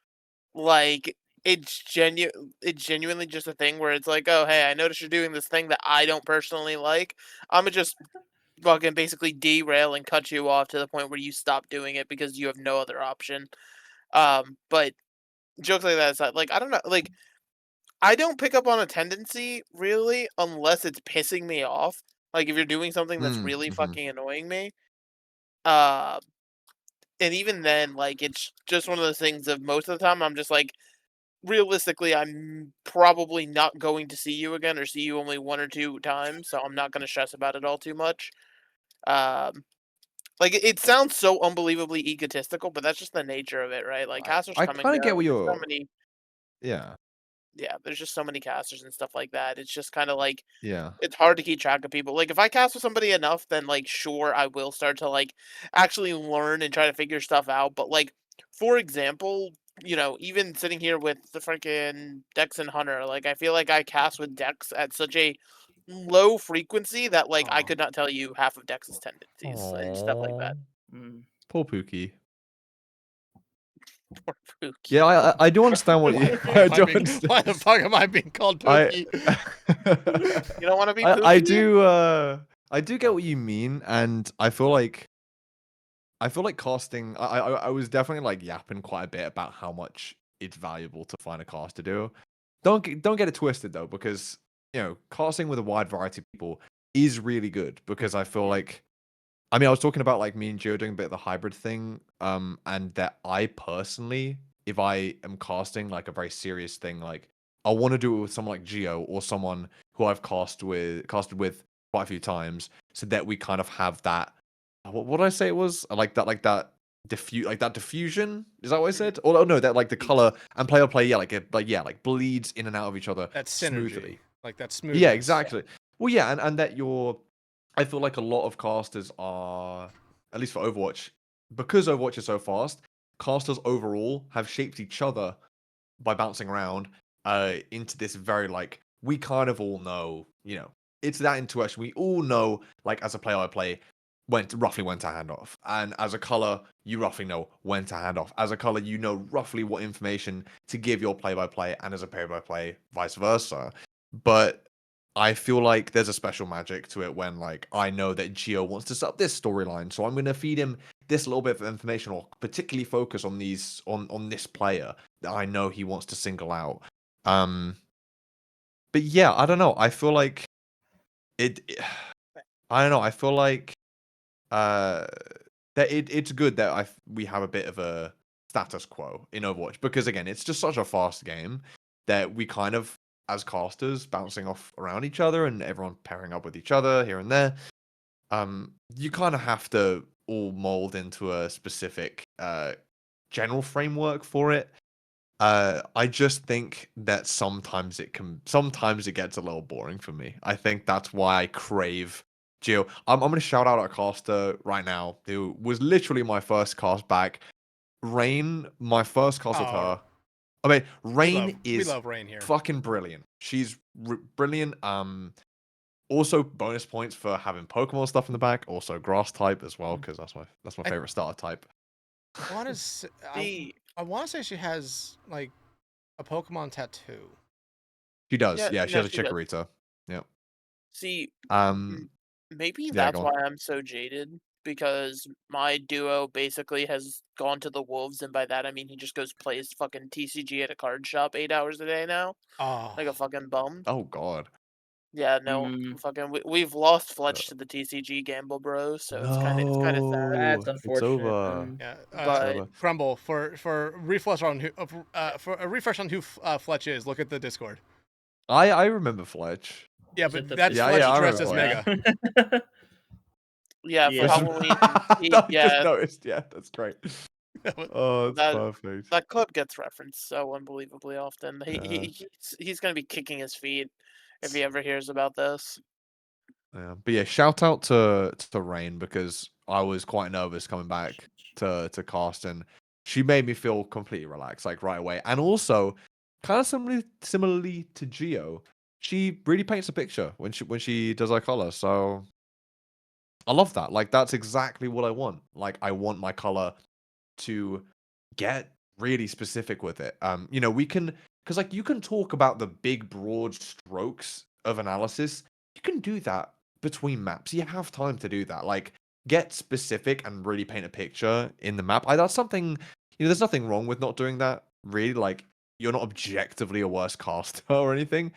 Like, it's genuinely just a thing where it's like, oh, hey, I noticed you're doing this thing that I don't personally like. I'm gonna just fucking basically derail and cut you off to the point where you stop doing it because you have no other option. But jokes like that aside, like, I don't know, like, I don't pick up on a tendency really unless it's pissing me off. Like if you're doing something that's really fucking annoying me. And even then, like it's just one of those things of most of the time I'm just like, realistically, I'm probably not going to see you again or see you only 1 or 2 times, so I'm not going to stress about it all too much. Like it sounds so unbelievably egotistical, but that's just the nature of it, right? Like casters I come and kind of go. get what There's so you're. many, Yeah, yeah, there's just so many casters and stuff like that. It's just kind of like yeah. it's hard to keep track of people. Like if I cast with somebody enough, then like sure I will start to like actually learn and try to figure stuff out. But like for example, even sitting here with the freaking Dex and Hunter, like I feel like I cast with Dex at such a low frequency that like I Aw. could not tell you half of Dex's tendencies and stuff like that. Mm. Poor Pookie. Poor Pookie. Yeah, I do understand what you. I do understand. Why the fuck am I being called Pookie? You don't want to be Pookie? I do get what you mean, and I feel like casting. I was definitely like yapping quite a bit about how much it's valuable to find a cast to do. Don't get it twisted though, because casting with a wide variety of people is really good, because I feel like. I mean, I was talking about like me and Gio doing a bit of the hybrid thing, and that I personally, if I am casting like a very serious thing, like I want to do it with someone like Gio or someone who I've casted with quite a few times, so that we kind of have that. What did I say it was? Like that diffusion. Is that what I said? Or no, that like the color and play, yeah, like bleeds in and out of each other. That synergy, smoothly. like that smooth. Yeah, exactly. Well, yeah, and that I feel like a lot of casters are, at least for Overwatch, because Overwatch is so fast, casters overall have shaped each other by bouncing around into this very, like, we kind of all know, it's that intuition. We all know, like, as a player I play, roughly when to hand off. And as a color, you roughly know when to hand off. As a color, you know roughly what information to give your play-by-play, and as a play-by-play, vice versa. But I feel like there's a special magic to it when, like, I know that Gio wants to set up this storyline, so I'm going to feed him this little bit of information, or particularly focus on on this player that I know he wants to single out. But yeah, I don't know. I feel like I don't know. I feel like that it's good that we have a bit of a status quo in Overwatch, because again, it's just such a fast game that we kind of, as casters, bouncing off around each other and everyone pairing up with each other here and there, you kind of have to all mold into a specific general framework for it. I just think that sometimes it gets a little boring for me. I think that's why I crave Geo. I'm going to shout out a caster right now who was literally my first cast back. Raine, my first cast with her. I mean, Raine we love Raine here. Fucking brilliant. She's brilliant. Also bonus points for having Pokemon stuff in the back. Also grass type as well, because that's my favorite starter type. I want to say she has like a Pokemon tattoo. She does. Yeah, she has a she does. Chikorita. Yeah. See, maybe yeah, that's go why I'm so jaded, because my duo basically has gone to the wolves, and by that I mean he just goes plays fucking TCG at a card shop 8 hours a day now, like a fucking bum. Oh god. Yeah, no, fucking we've lost Fletch to the TCG gamble, bro. So it's kind of sad. That's unfortunate. It's over. Yeah, but Crumble for a refresh on who Fletch is. Look at the Discord. I remember Fletch. Yeah, but that's Fletch dressed as Mega. Yeah, for Halloween. Just noticed. Yeah, that's great. Oh, that's perfect. That clip gets referenced so unbelievably often. He's gonna be kicking his feet if he ever hears about this. Yeah, but yeah, shout out to Raine, because I was quite nervous coming back to cast, and she made me feel completely relaxed, like right away. And also, kind of similarly to Geo, she really paints a picture when she does her color. So I love that. Like that's exactly what I want. Like I want my color to get really specific with it. We can, because like you can talk about the big broad strokes of analysis. You can do that between maps. You have time to do that. Like get specific and really paint a picture in the map. That's something, there's nothing wrong with not doing that. Really, like you're not objectively a worse caster or anything.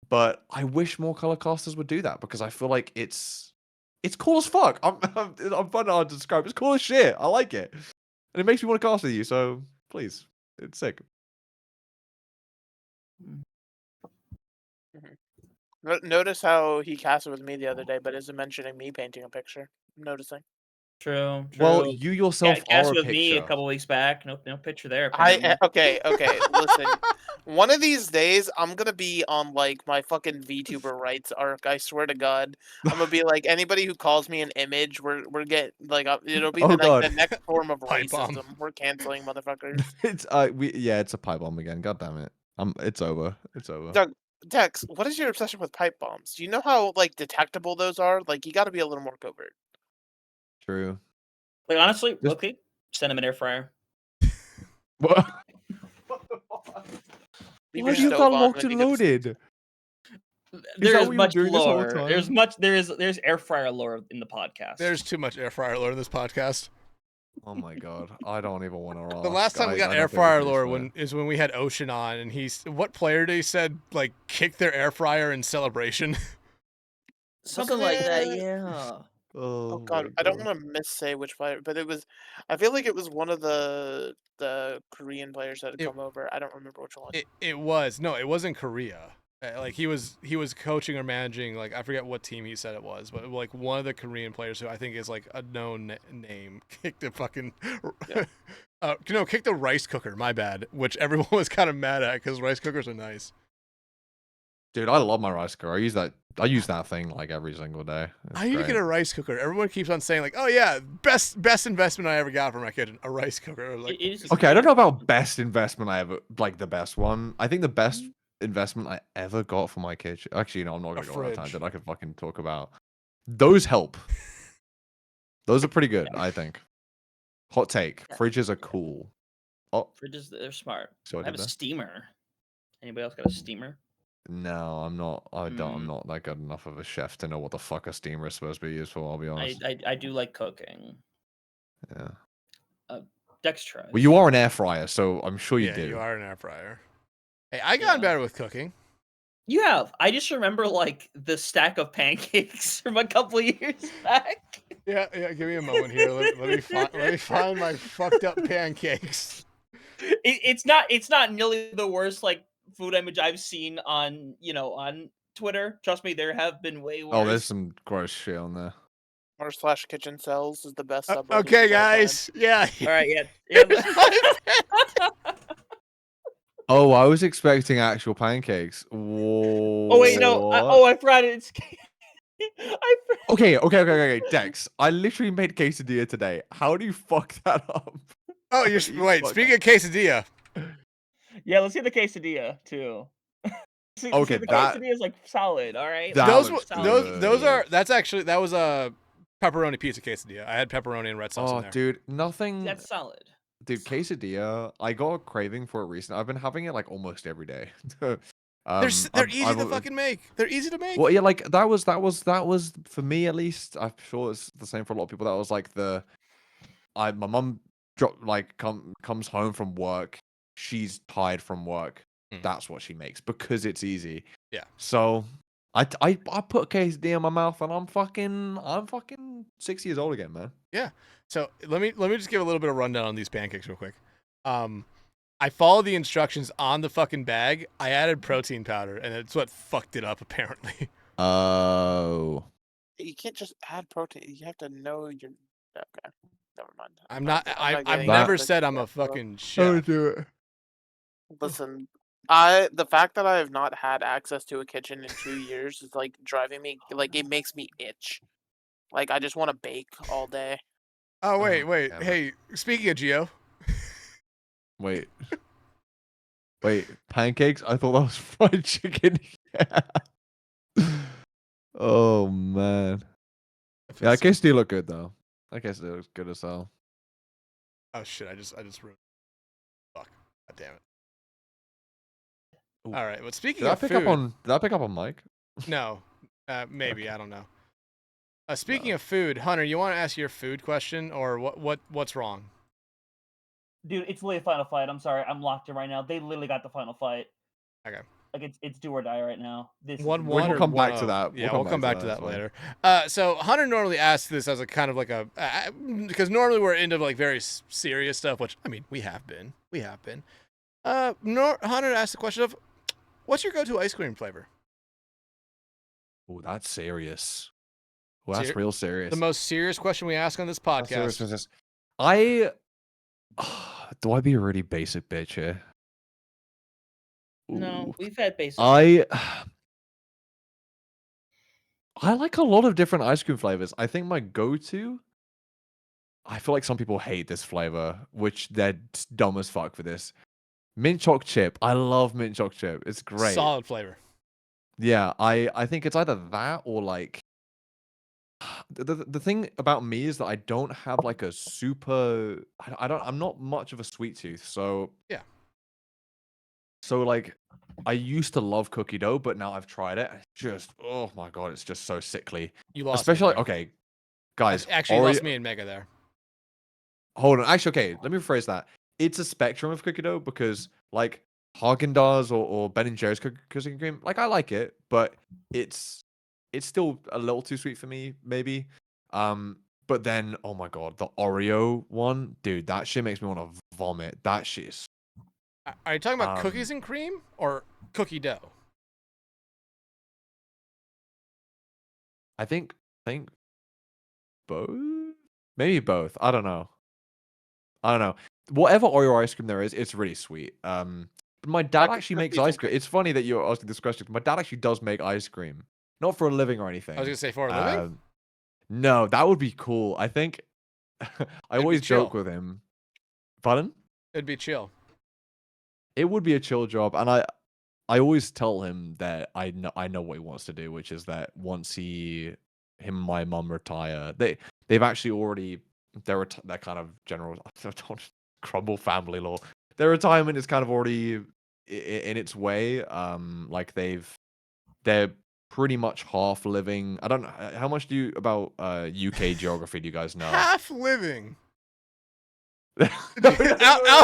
But I wish more color casters would do that because I feel like it's cool as fuck. I'm finding it hard to describe. It's cool as shit. I like it, and it makes me want to cast with you. So please, it's sick. Notice how he casted with me the other day, but isn't mentioning me painting a picture. I'm noticing. True. Well, you yourself cast are a with me a picture. couple weeks back. No picture there. Apparently. Okay. Listen, one of these days I'm gonna be on like my fucking VTuber rights arc. I swear to God, I'm gonna be like anybody who calls me an image. We're getting like it'll be Oh, the God. next form of Pipe bomb. racism. We're canceling motherfuckers. It's it's a pipe bomb again. God damn it. It's over. It's over. Doug, Dex, what is your obsession with pipe bombs? Do you know how like detectable those are? Like you got to be a little more covert. True. Like honestly, Just- okay, send him an air fryer. What? Leave Why your do you stove got on locked when and you get to- loaded? There that is what you were much doing this whole lore. time? There's air fryer lore in the podcast. There's too much air fryer lore in this podcast. Oh my god, I don't even want to. The last time we got air fryer lore is when we had Ocean on, and what player did he said like kick their air fryer in celebration? something like that. Yeah. Oh God, I don't want to missay which player, but it was. I feel like it was one of the Korean players that had come over. I don't remember which one. It was in Korea. Like he was coaching or managing, like I forget what team he said it was, but like one of the Korean players who I think is like a known name kicked the fucking kicked the rice cooker. My bad, which everyone was kind of mad at because rice cookers are nice. Dude, I love my rice cooker. I use that thing like every single day. I need to get a rice cooker. Everyone keeps on saying like, "Oh yeah, best investment I ever got for my kitchen, a rice cooker." Like, okay, I don't know about best investment I ever like the best one. I think the best investment I ever got for my kitchen. Actually, no, I'm not gonna go on a tangent. I could fucking talk about those. Help. Those are pretty good, I think. Hot take: fridges are cool. Oh, fridges, they're smart. So I have a steamer. Anybody else got a steamer? No, I'm not. I'm not that good enough of a chef to know what the fuck a steamer is supposed to be used for. I'll be honest. I do like cooking. Yeah. Dexatron. Well, you are an air fryer, so I'm sure you do. You are an air fryer. Hey, I got better with cooking. You have. I just remember like the stack of pancakes from a couple of years back. Yeah. Give me a moment here. Let me find my fucked up pancakes. It's not nearly the worst like food image I've seen on on Twitter. Trust me, there have been way worse. Oh, there's some gross shit on there. r/kitchen cells is the best subreddit. Okay, guys. Yeah. All right. Yeah. Oh, I was expecting actual pancakes. Whoa. Oh wait, no. I forgot it. It's... Okay. Dex, I literally made quesadilla today. How do you fuck that up? Oh, wait. Speaking of quesadilla. Yeah, let's see the quesadilla too. Okay, the that quesadilla is like solid. All right. That that was a pepperoni pizza quesadilla. I had pepperoni and red sauce in there. Oh, dude, nothing. That's solid. Dude, quesadilla. I got a craving for it recently. I've been having it like almost every day. They're easy to fucking make. They're easy to make. Well, yeah, like that was for me at least. I'm sure it's the same for a lot of people. That was like my mum comes home from work. She's tired from work. That's what she makes because it's easy. Yeah. So I put quesadilla in my mouth and I'm fucking 6 years old again, man. Yeah. So let me just give a little bit of rundown on these pancakes real quick. I followed the instructions on the fucking bag. I added protein powder, and it's what fucked it up apparently. Oh. You can't just add protein. You have to know your. Okay, never mind. I've never said I'm a fucking chef. do it. Listen, the fact that I have not had access to a kitchen in 2 years is like driving me. Like it makes me itch. Like I just want to bake all day. Oh wait. Hey, speaking of Gio. Wait, pancakes? I thought that was fried chicken. Oh man. Yeah, I guess they look good though. I guess they look good as hell. Oh shit! I just ruined. Fuck! God damn it! Ooh. All right. But speaking Did of I pick up on Mike? No, maybe Okay. I don't know. Speaking of food, Hunter, you want to ask your food question or what's wrong? Dude, it's literally a final fight. I'm sorry, I'm locked in right now. They literally got the final fight. Okay. Like it's do or die right now. This is 1-1 We'll or come back 1-0? to that. Yeah, we'll come back to that that's fine. later. So Hunter normally asks this as a kind of like a because normally we're into like very serious stuff, which I mean we have been. Hunter asked the question of, what's your go-to ice cream flavor? Oh, that's serious. Well, that's Ser- real serious. The most serious question we ask on this That's podcast. serious. Do I be a really basic bitch here? no. Ooh. We've had basic. I like a lot of different ice cream flavors. I think my go-to. I feel like some people hate this flavor, which they're dumb as fuck for this. Mint choc chip. I love mint choc chip. It's great. Solid flavor. Yeah, I think it's either that or like the thing about me is that I don't have like a super I'm not much of a sweet tooth, so Yeah. So like I used to love cookie dough, but now I've tried it. It's just oh my god, it's just so sickly. You lost Especially me there. okay, guys. Actually, you lost me in Mega there. Hold on. Actually, okay, let me rephrase that. It's a spectrum of cookie dough because like Haagen-Dazs or Ben & Jerry's cookies and cream, like I like it, but it's still a little too sweet for me, maybe. But then, oh my god, the Oreo one, dude, that shit makes me want to vomit. That shit is. Are you talking about cookies and cream or cookie dough? I think both. Maybe both. I don't know. Whatever Oreo ice cream there is, it's really sweet. But my dad actually makes ice cream. It's funny that you're asking this question. My dad actually does make ice cream, not for a living or anything. I was gonna say for a living. No, that would be cool. I think I always joke chill. with him. Pardon? It'd be chill. It would be a chill job, and I always tell him that I know what he wants to do, which is that once him and my mum retire, they've actually already they're kind of general Crumble family law. Their retirement is kind of already in its way. Like they're pretty much half living. I don't know how much about UK geography do you guys know? Half living. Out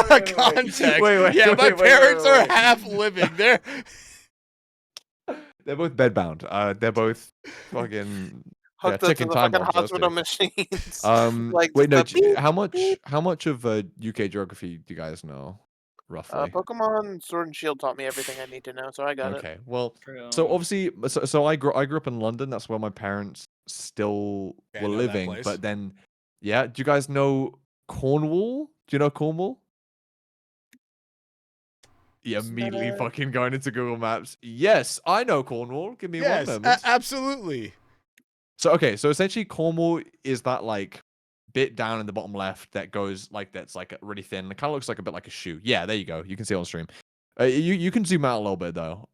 of context. Yeah, my parents are half living. They're both bedbound. They're both fucking Hooked up to the fucking hospital machines. Like wait, no. How much of UK geography do you guys know, roughly? Pokemon Sword and Shield taught me everything I need to know, so I got it. Okay, well, so obviously, so I grew up in London. That's where my parents still were living. But then, yeah, do you guys know Cornwall? Do you know Cornwall? Yeah, immediately fucking going into Google Maps. Yes, I know Cornwall. Give me one moment. Absolutely. So okay, so essentially Cornwall is that like bit down in the bottom left that goes like that's like really thin. It kind of looks like a bit like a shoe. Yeah, there you go. You can see it on stream. You can zoom out a little bit though,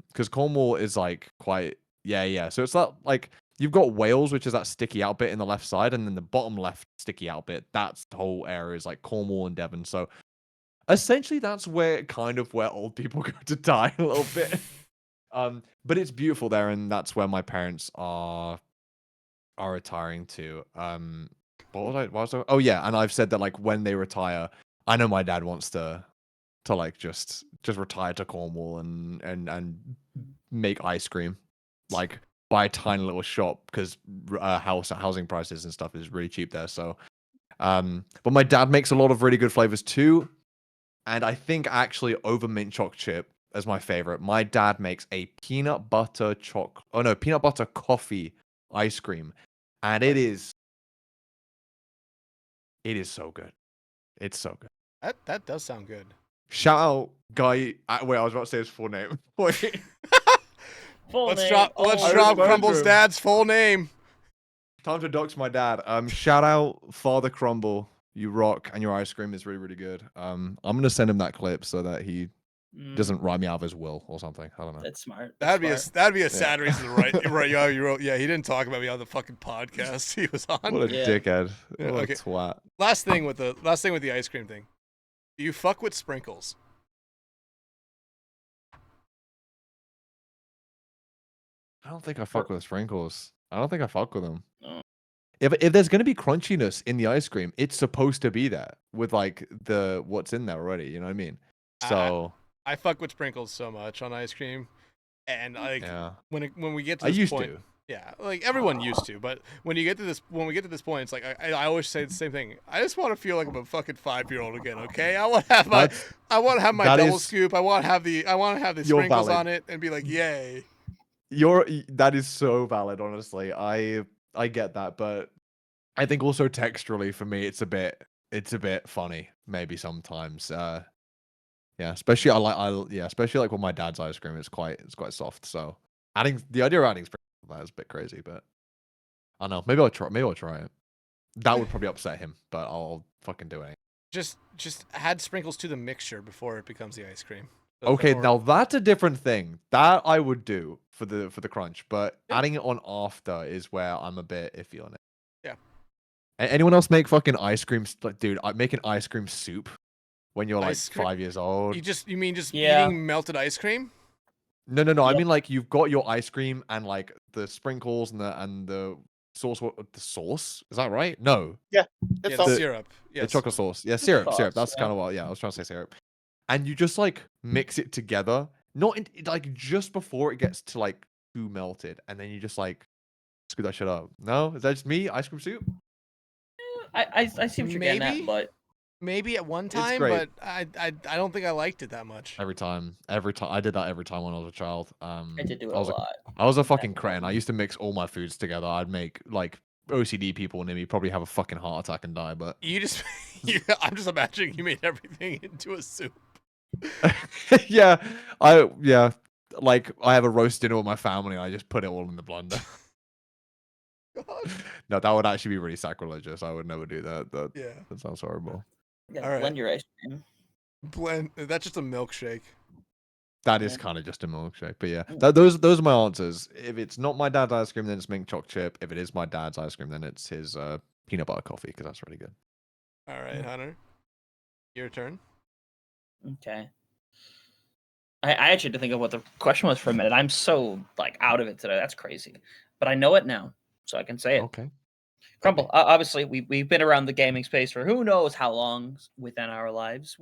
because Cornwall is like quite yeah. So it's that like you've got Wales, which is that sticky out bit in the left side, and then the bottom left sticky out bit. That's the whole area is like Cornwall and Devon. So essentially, that's where old people go to die a little bit. But it's beautiful there, and that's where my parents are retiring to. What was I? Oh yeah, and I've said that like when they retire, I know my dad wants to like just retire to Cornwall and make ice cream, like buy a tiny little shop because housing prices and stuff is really cheap there. So, but my dad makes a lot of really good flavors too, and I think actually over mint choc chip as my favorite. My dad makes a peanut butter coffee ice cream, and it is so good. It's so good. That does sound good. Shout out guy. Wait, I was about to say his full name. Wait. Let's drop Crumble's dad's full name. Time to dox my dad. Shout out Father Crumble. You rock, and your ice cream is really, really good. I'm gonna send him that clip so that he doesn't write me out of his will or something. I don't know. That's smart. That'd be a sad reason to write. You wrote. Yeah, he didn't talk about me on the fucking podcast he was on. What a dickhead. What a twat. Last thing with the ice cream thing. Do you fuck with sprinkles? I don't think I fuck with sprinkles. I don't think I fuck with them. No. if there's gonna be crunchiness in the ice cream, it's supposed to be there with like the what's in there already. You know what I mean? So I fuck with sprinkles so much on ice cream, and like yeah, when we get to I this used point, to. yeah, like everyone used to, but when we get to this point, it's like I always say the same thing. I just want to feel like I'm a fucking 5-year-old again. Okay, I want to have my That's double is scoop. I want to have the you're sprinkles valid. on it and be like, yay. That is so valid. Honestly, I get that, but I think also texturally for me, it's a bit funny maybe sometimes. Yeah, especially especially like with my dad's ice cream, it's quite soft. So the idea of adding sprinkles on that is a bit crazy, but I don't know. Maybe I'll try it. That would probably upset him, but I'll fucking do it. Just add sprinkles to the mixture before it becomes the ice cream. Okay, now that's a different thing. That I would do for the crunch, but Yeah. adding it on after is where I'm a bit iffy on it. Yeah. Anyone else make fucking ice cream? Like, dude, I make an ice cream soup when you're like Ice cream? 5 years old. You mean just Yeah. eating melted ice cream? No. I Yeah. mean like you've got your ice cream and like the sprinkles and the sauce. The sauce is that right? No, It's Yeah, all the the- syrup. Yes. the chocolate sauce. Yeah, syrup. sauce, That's yeah. kind of what. Yeah, I was trying to say syrup. And you just like mix it together, not like just before it gets to like too melted, and then you just like screw that shit up. No, is that just me? Ice cream soup? I see what you're getting Maybe? at, but Maybe at one It's time, great. but I don't think I liked it that much. Every time, I did that every time when I was a child. I did do it I a was lot. I was a fucking cretin. I used to mix all my foods together. I'd make like OCD people near me probably have a fucking heart attack and die. But You just I'm just imagining you made everything into a soup. yeah, like I have a roast dinner with my family. And I just put it all in the blender. God. No, that would actually be really sacrilegious. I would never do that. Yeah. That sounds horrible. Yeah, All right. blend your ice cream. Blend. That's just a milkshake. That is Yeah. kind of just a milkshake, but yeah, Mm. those are my answers. If it's not my dad's ice cream, then it's mint choc chip. If it is my dad's ice cream, then it's his peanut butter coffee because that's really good. All right, Hunter. Your turn. Okay. I actually had to think of what the question was for a minute. I'm so like out of it today. That's crazy. But I know it now, so I can say it. Okay. Crumble. Obviously, we've been around the gaming space for who knows how long within our lives.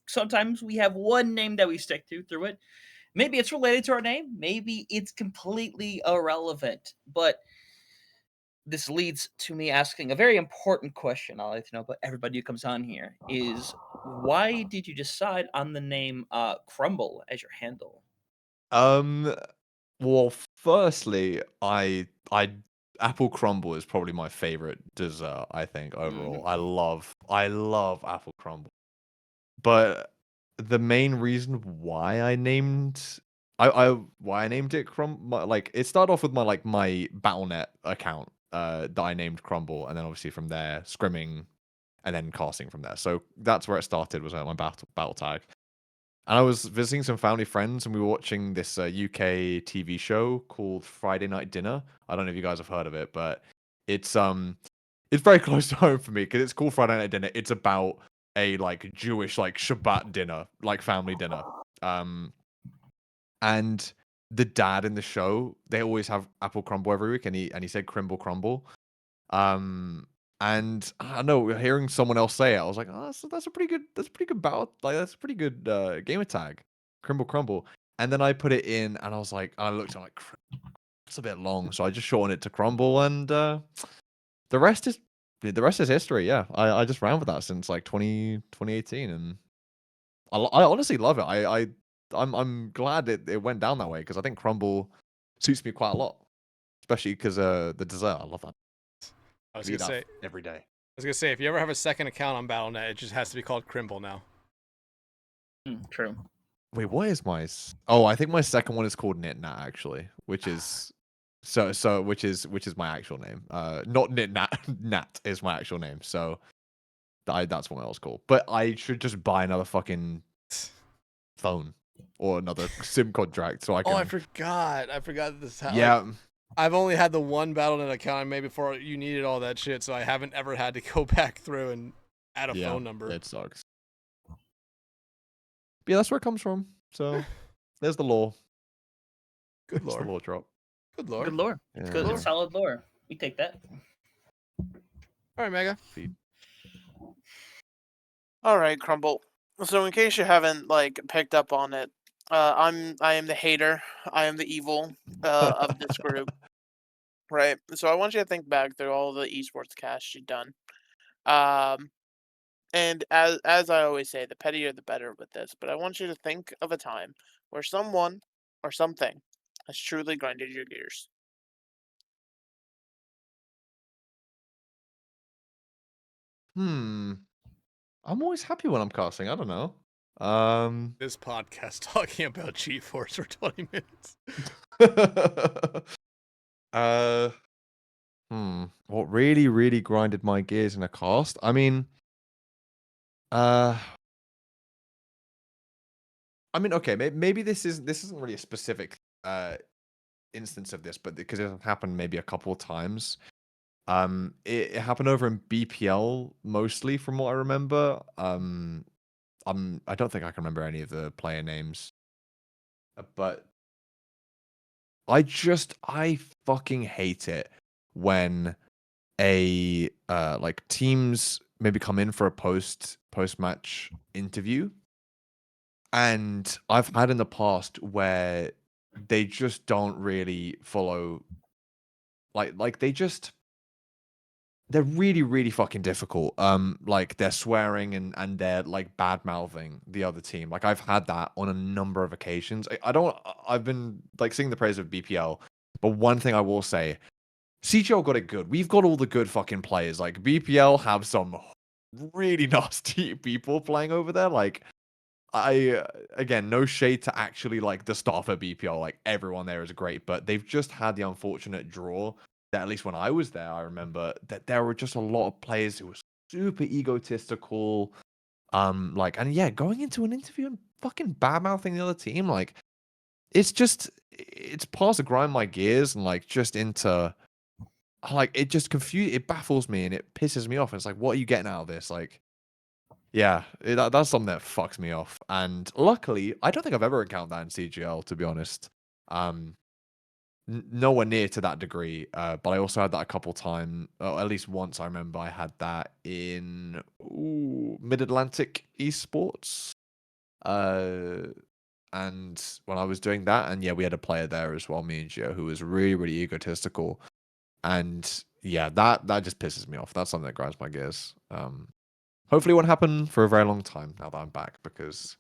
Sometimes we have one name that we stick to through it. Maybe it's related to our name. Maybe it's completely irrelevant. But this leads to me asking a very important question. I'll let you know, but everybody who comes on here is why did you decide on the name Crumble as your handle? Well, firstly, I apple crumble is probably my favorite dessert. I think overall, I love apple crumble. But the main reason why I named it like it started off with my Battle.net account that I named Crumble, and then obviously from there scrimming, and then casting from there. So that's where it started, was my battle tag. And I was visiting some family friends, and we were watching this UK TV show called Friday Night Dinner. I don't know if you guys have heard of it, but it's very close to home for me because it's called Friday Night Dinner. It's about a like Jewish like Shabbat dinner, like family dinner. And the dad in the show, they always have apple crumble every week, and he said crumble. And I don't know, hearing someone else say it, I was like, oh, that's a pretty good bout. Like that's a pretty good gamer tag, crumble. And then I put it in, and I was like, I looked, I'm like, it's a bit long, so I just shortened it to Crumble, and the rest is history. Yeah, I just ran with that since like 2018, and I honestly love it. I'm glad it went down that way because I think Crumble suits me quite a lot, especially because the dessert. I love that. I was Eat gonna that say. every day. I was gonna say if you ever have a second account on Battle.net, it just has to be called Crimble now. True. Wait, what is my? Oh, I think my second one is called Nitnat actually, which is which is my actual name. Not Nitnat. Nat is my actual name. So that's what I was called. But I should just buy another fucking phone or another SIM contract so I can. Oh, I forgot. I forgot this. Yeah. I've only had the one Battle.net account I made before you needed all that shit, so I haven't ever had to go back through and add a phone number. It sucks. But yeah, that's where it comes from. So there's the lore. Good It's lore. the lore drop. Good lore. Good lore. It's good. Yeah. It's solid lore. We take that. All right, Mega. All right, Crumble. So in case you haven't like picked up on it, I am the hater. I am the evil of this group. Right. So I want you to think back through all the esports casts you've done. Um, and as I always say, the pettier the better with this. But I want you to think of a time where someone or something has truly grinded your gears. I'm always happy when I'm casting. I don't know. This podcast talking about GeForce for 20 minutes. What really grinded my gears in a cast? I mean, okay, maybe this isn't really a specific instance of this, but because it happened maybe a couple of times. It happened over in BPL mostly, from what I remember. I don't think I can remember any of the player names, but I fucking hate it when like teams maybe come in for a post match interview, and I've had in the past where they just don't really follow, like they're really fucking difficult. Like they're swearing and they're like bad mouthing the other team. Like I've had that on a number of occasions. I've been like singing the praise of BPL, but one thing I will say, CGL got it good. We've got all the good fucking players. Like BPL have some really nasty people playing over there. Like again, no shade to actually like the staff at BPL. Like everyone there is great, but they've just had the unfortunate draw that at least when I was there, I remember that there were just a lot of players who were super egotistical. Like, and yeah, going into an interview and fucking bad mouthing the other team, like it's past the grind my gears and like just into like it baffles me and it pisses me off. And it's like, what are you getting out of this? Like, yeah, that's something that fucks me off. And luckily, I don't think I've ever encountered that in CGL, to be honest. Nowhere near to that degree. But I also had that a couple times, or at least once. I remember I had that in Mid-Atlantic Esports. And when I was doing that, and yeah, we had a player there as well, me and Gio, who was really egotistical. And yeah, that just pisses me off. That's something that grinds my gears. Hopefully it won't happen for a very long time now that I'm back, because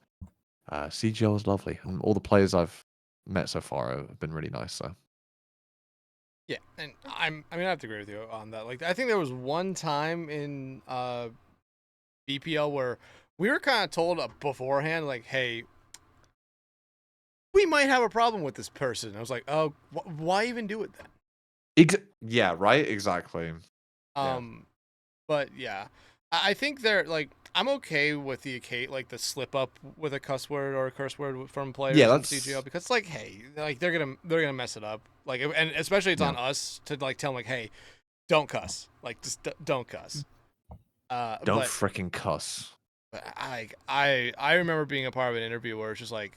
CGL is lovely, and all the players I've met so far have been really nice. So Yeah, and I have to agree with you on that. Like, I think there was one time in BPL where we were kind of told beforehand, like, hey, we might have a problem with this person. I was like, oh, why even do it then? Yeah, right, exactly. But yeah, I think they're like, I'm okay with the slip up with a cuss word or a curse word from players in CGL, because it's like, hey, like they're gonna mess it up, like, and especially it's on us to like tell them, like, hey, don't cuss, like just don't cuss. Don't freaking cuss. But I remember being a part of an interview where it's just like,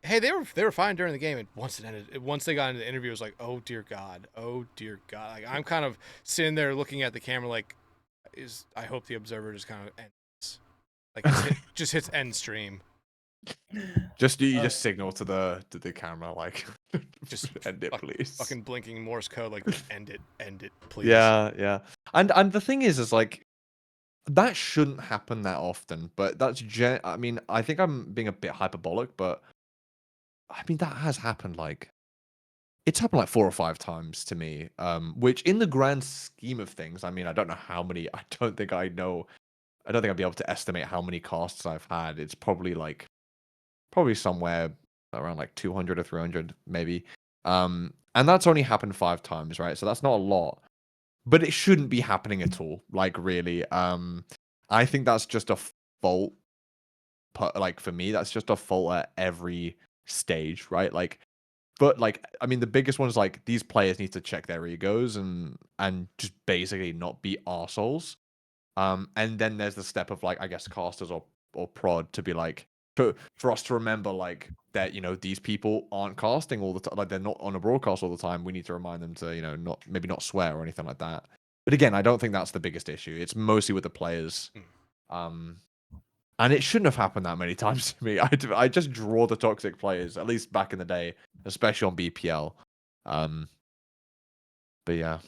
hey, they were fine during the game, and once they got into the interview, it was like, oh dear God. Like, I'm kind of sitting there looking at the camera like, I hope the observer just kind of ends, like just hits end stream. Just just signal to the camera, like, just end it, please. Fucking blinking Morse code, like, end it, please. Yeah. And the thing is like, that shouldn't happen that often, but I mean, I think I'm being a bit hyperbolic, but I mean, that has happened, like, it's happened like 4 or 5 times to me, which in the grand scheme of things, I mean, I don't know how many. I don't think I'd be able to estimate how many casts I've had. It's probably somewhere around like 200 or 300 maybe. And that's only happened 5 times, right? So that's not a lot, but it shouldn't be happening at all, like, really. I think that's just a fault. Like, for me, that's just a fault at every stage, right? Like, but like, I mean, the biggest one is like, these players need to check their egos and just basically not be arseholes. And then there's the step of, like, I guess casters or prod to be like, for us to remember, like, that, these people aren't casting all the time, like they're not on a broadcast all the time. We need to remind them to, not swear or anything like that. But again, I don't think that's the biggest issue. It's mostly with the players. And it shouldn't have happened that many times to me. I just draw the toxic players, at least back in the day, especially on BPL. But yeah.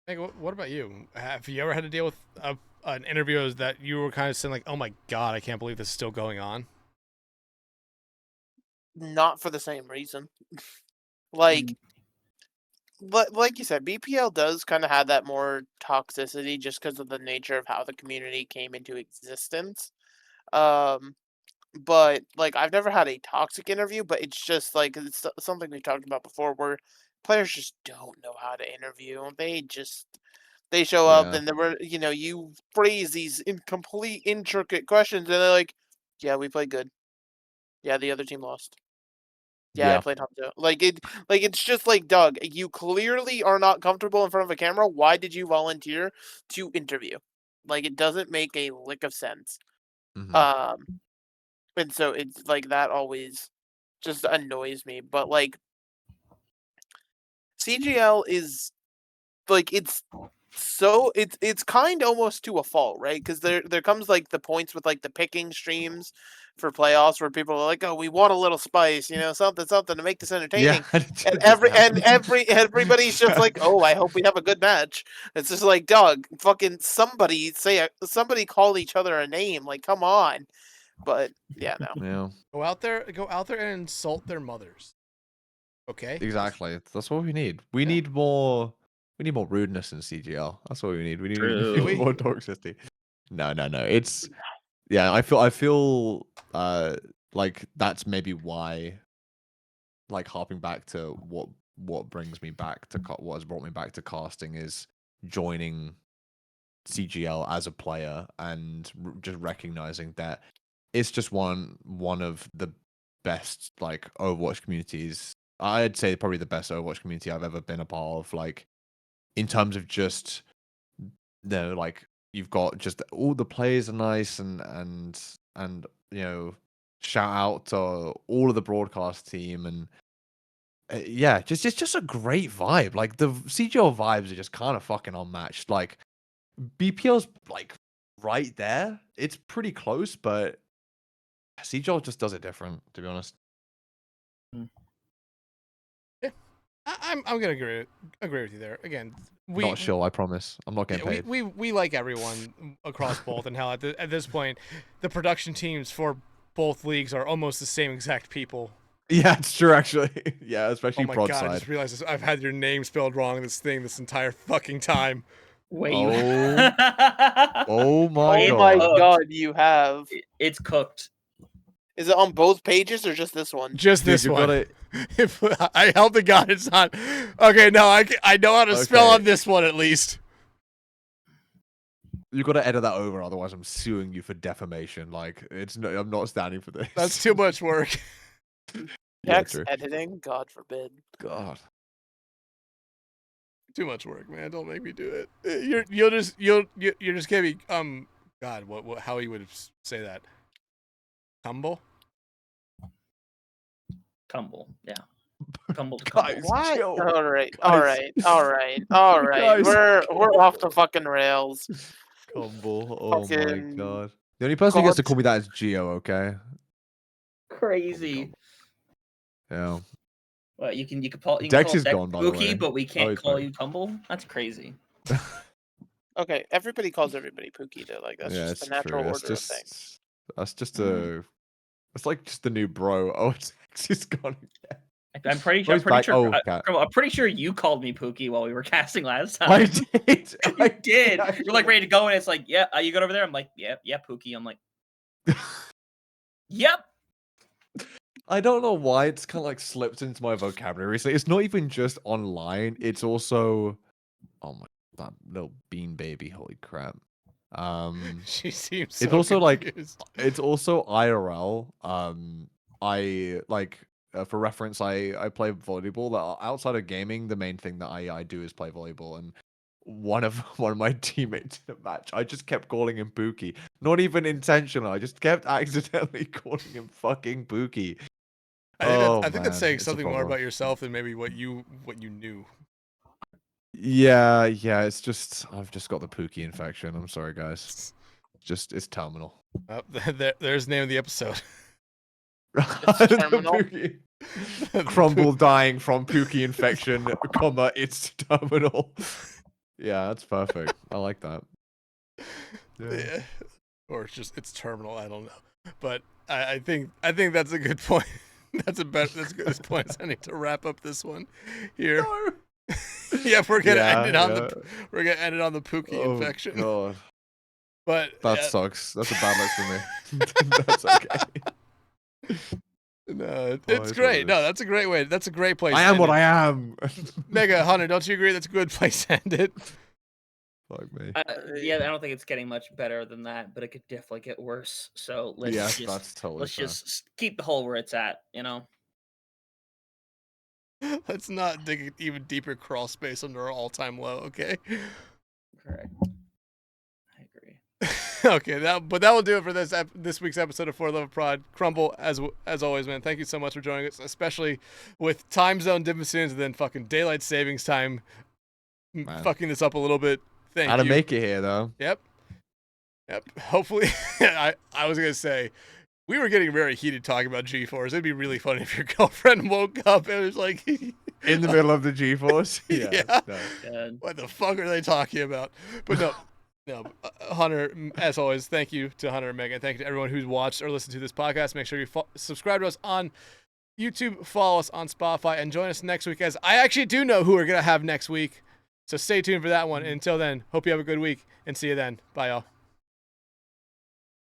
Meg, what about you? Have you ever had to deal with an interview that you were kind of saying like, "Oh my god, I can't believe this is still going on"? Not for the same reason. Like you said, BPL does kind of have that more toxicity just because of the nature of how the community came into existence. But like I've never had a toxic interview, but it's just like it's something we talked about before, where players just don't know how to interview. They show up and you phrase these incomplete, intricate questions, and they're like, "Yeah, we played good. Yeah, the other team lost. Yeah, I played Hunter." It's just like, Doug, you clearly are not comfortable in front of a camera. Why did you volunteer to interview? Like, it doesn't make a lick of sense. And so it's like that always just annoys me. But like, CGL is like it's kind almost to a fault, right? Because there comes like the points with like the picking streams for playoffs where people are like, "Oh, we want a little spice, something to make this entertaining." And everybody's just like, "Oh, I hope we have a good match." It's just like, dog, fucking somebody call each other a name. Like, come on. But yeah, no. Yeah. Go out there and insult their mothers. Okay. Exactly. That's what we need. We need more rudeness in CGL. That's what we need. We need more toxicity. No. It's I feel like that's maybe why, like, harping back to what brings me back to what has brought me back to casting is joining CGL as a player and just recognizing that it's just one of the best like Overwatch communities. I'd say probably the best Overwatch community I've ever been a part of. Like, in terms of just like, you've got just all the players are nice and shout out to all of the broadcast team and just a great vibe. Like, the CGL vibes are just kind of fucking unmatched. Like, BPL's like right there. It's pretty close, but CGL just does it different, to be honest. Yeah, I'm gonna agree with you there. Again, Not sure, I promise. I'm not getting paid. We like everyone across both, and hell, at this point, the production teams for both leagues are almost the same exact people. Yeah, it's true, actually. Yeah, especially Oh my Broadside. god, I just realized this. I've had your name spelled wrong in this entire fucking time. Wait, oh my god. Oh my god, you have. It's cooked. Is it on both pages or just this one? Just this one. If I held the god, it's not. Okay, no, I know how to spell on this one at least. You got to edit that over, otherwise I'm suing you for defamation. Like, I'm not standing for this. That's too much work. Text editing, God forbid. God. Too much work, man. Don't make me do it. You're just gonna be God, what how you would say that? Tumble? Yeah. Tumble. Guys, what? All right. We're off the fucking rails. Tumble. Oh my god. The only person who gets to call me that is Geo, okay? Crazy. Yeah. Well, you can call Dex is gone, by the way. but we can't call you Tumble. That's crazy. Okay, everybody calls everybody Pookie though. Like, that's just the natural order of things. That's just it's like just the new bro. Oh, Dex is gone again. I'm pretty sure you called me Pookie while we were casting last time. I did. You did. You're like ready to go, and it's like, yeah, you got over there. I'm like, yeah, Pookie. I'm like, yep. I don't know why it's kind of like slipped into my vocabulary recently. It's not even just online. It's also, oh my, that little bean baby. Holy crap. She seems. So it's also confused. it's also IRL. I like. For reference, I play volleyball. Outside of gaming, the main thing that I do is play volleyball. And one of my teammates in a match, I just kept calling him Pookie. Not even intentional. I just kept accidentally calling him fucking Pookie. I think that's saying something more about yourself than maybe what you knew. Yeah, it's just I've just got the Pookie infection. I'm sorry, guys. It's terminal. Oh, there's the name of the episode. The terminal. Pookie. Crumble dying from Pookie infection, comma, it's terminal. Yeah, that's perfect. I like that. Yeah. Or it's terminal. I don't know, but I think that's a good point. That's a good point as any to wrap up this one here. No. Yeah, we're gonna end it on the Pookie infection. God. But That sucks. That's a bad luck for me. That's okay. No, it's great. No, that's a great way. That's a great place. I am what I am. Mega Hunter, don't you agree? That's a good place to end it. Fuck me. Yeah, I don't think it's getting much better than that, but it could definitely get worse. So let's just keep the hole where it's at, you know. Let's not dig an even deeper crawl space under our all-time low, okay? Correct. I agree. Okay, that will do it for this week's episode of 4 Level Prod. Crumble, as always, man. Thank you so much for joining us, especially with time zone differences and then fucking daylight savings time fucking this up a little bit. Thank you. How to make it here, though. Yep. Hopefully, I was gonna say we were getting very heated talking about G-Force. It'd be really funny if your girlfriend woke up and was like in the middle of the G-Force. Yeah. No. What the fuck are they talking about? But no, Hunter, as always, thank you to Hunter and Megan. Thank you to everyone who's watched or listened to this podcast. Make sure you subscribe to us on YouTube, follow us on Spotify, and join us next week, as I actually do know who we're going to have next week. So stay tuned for that one. And until then, hope you have a good week, and see you then. Bye, y'all.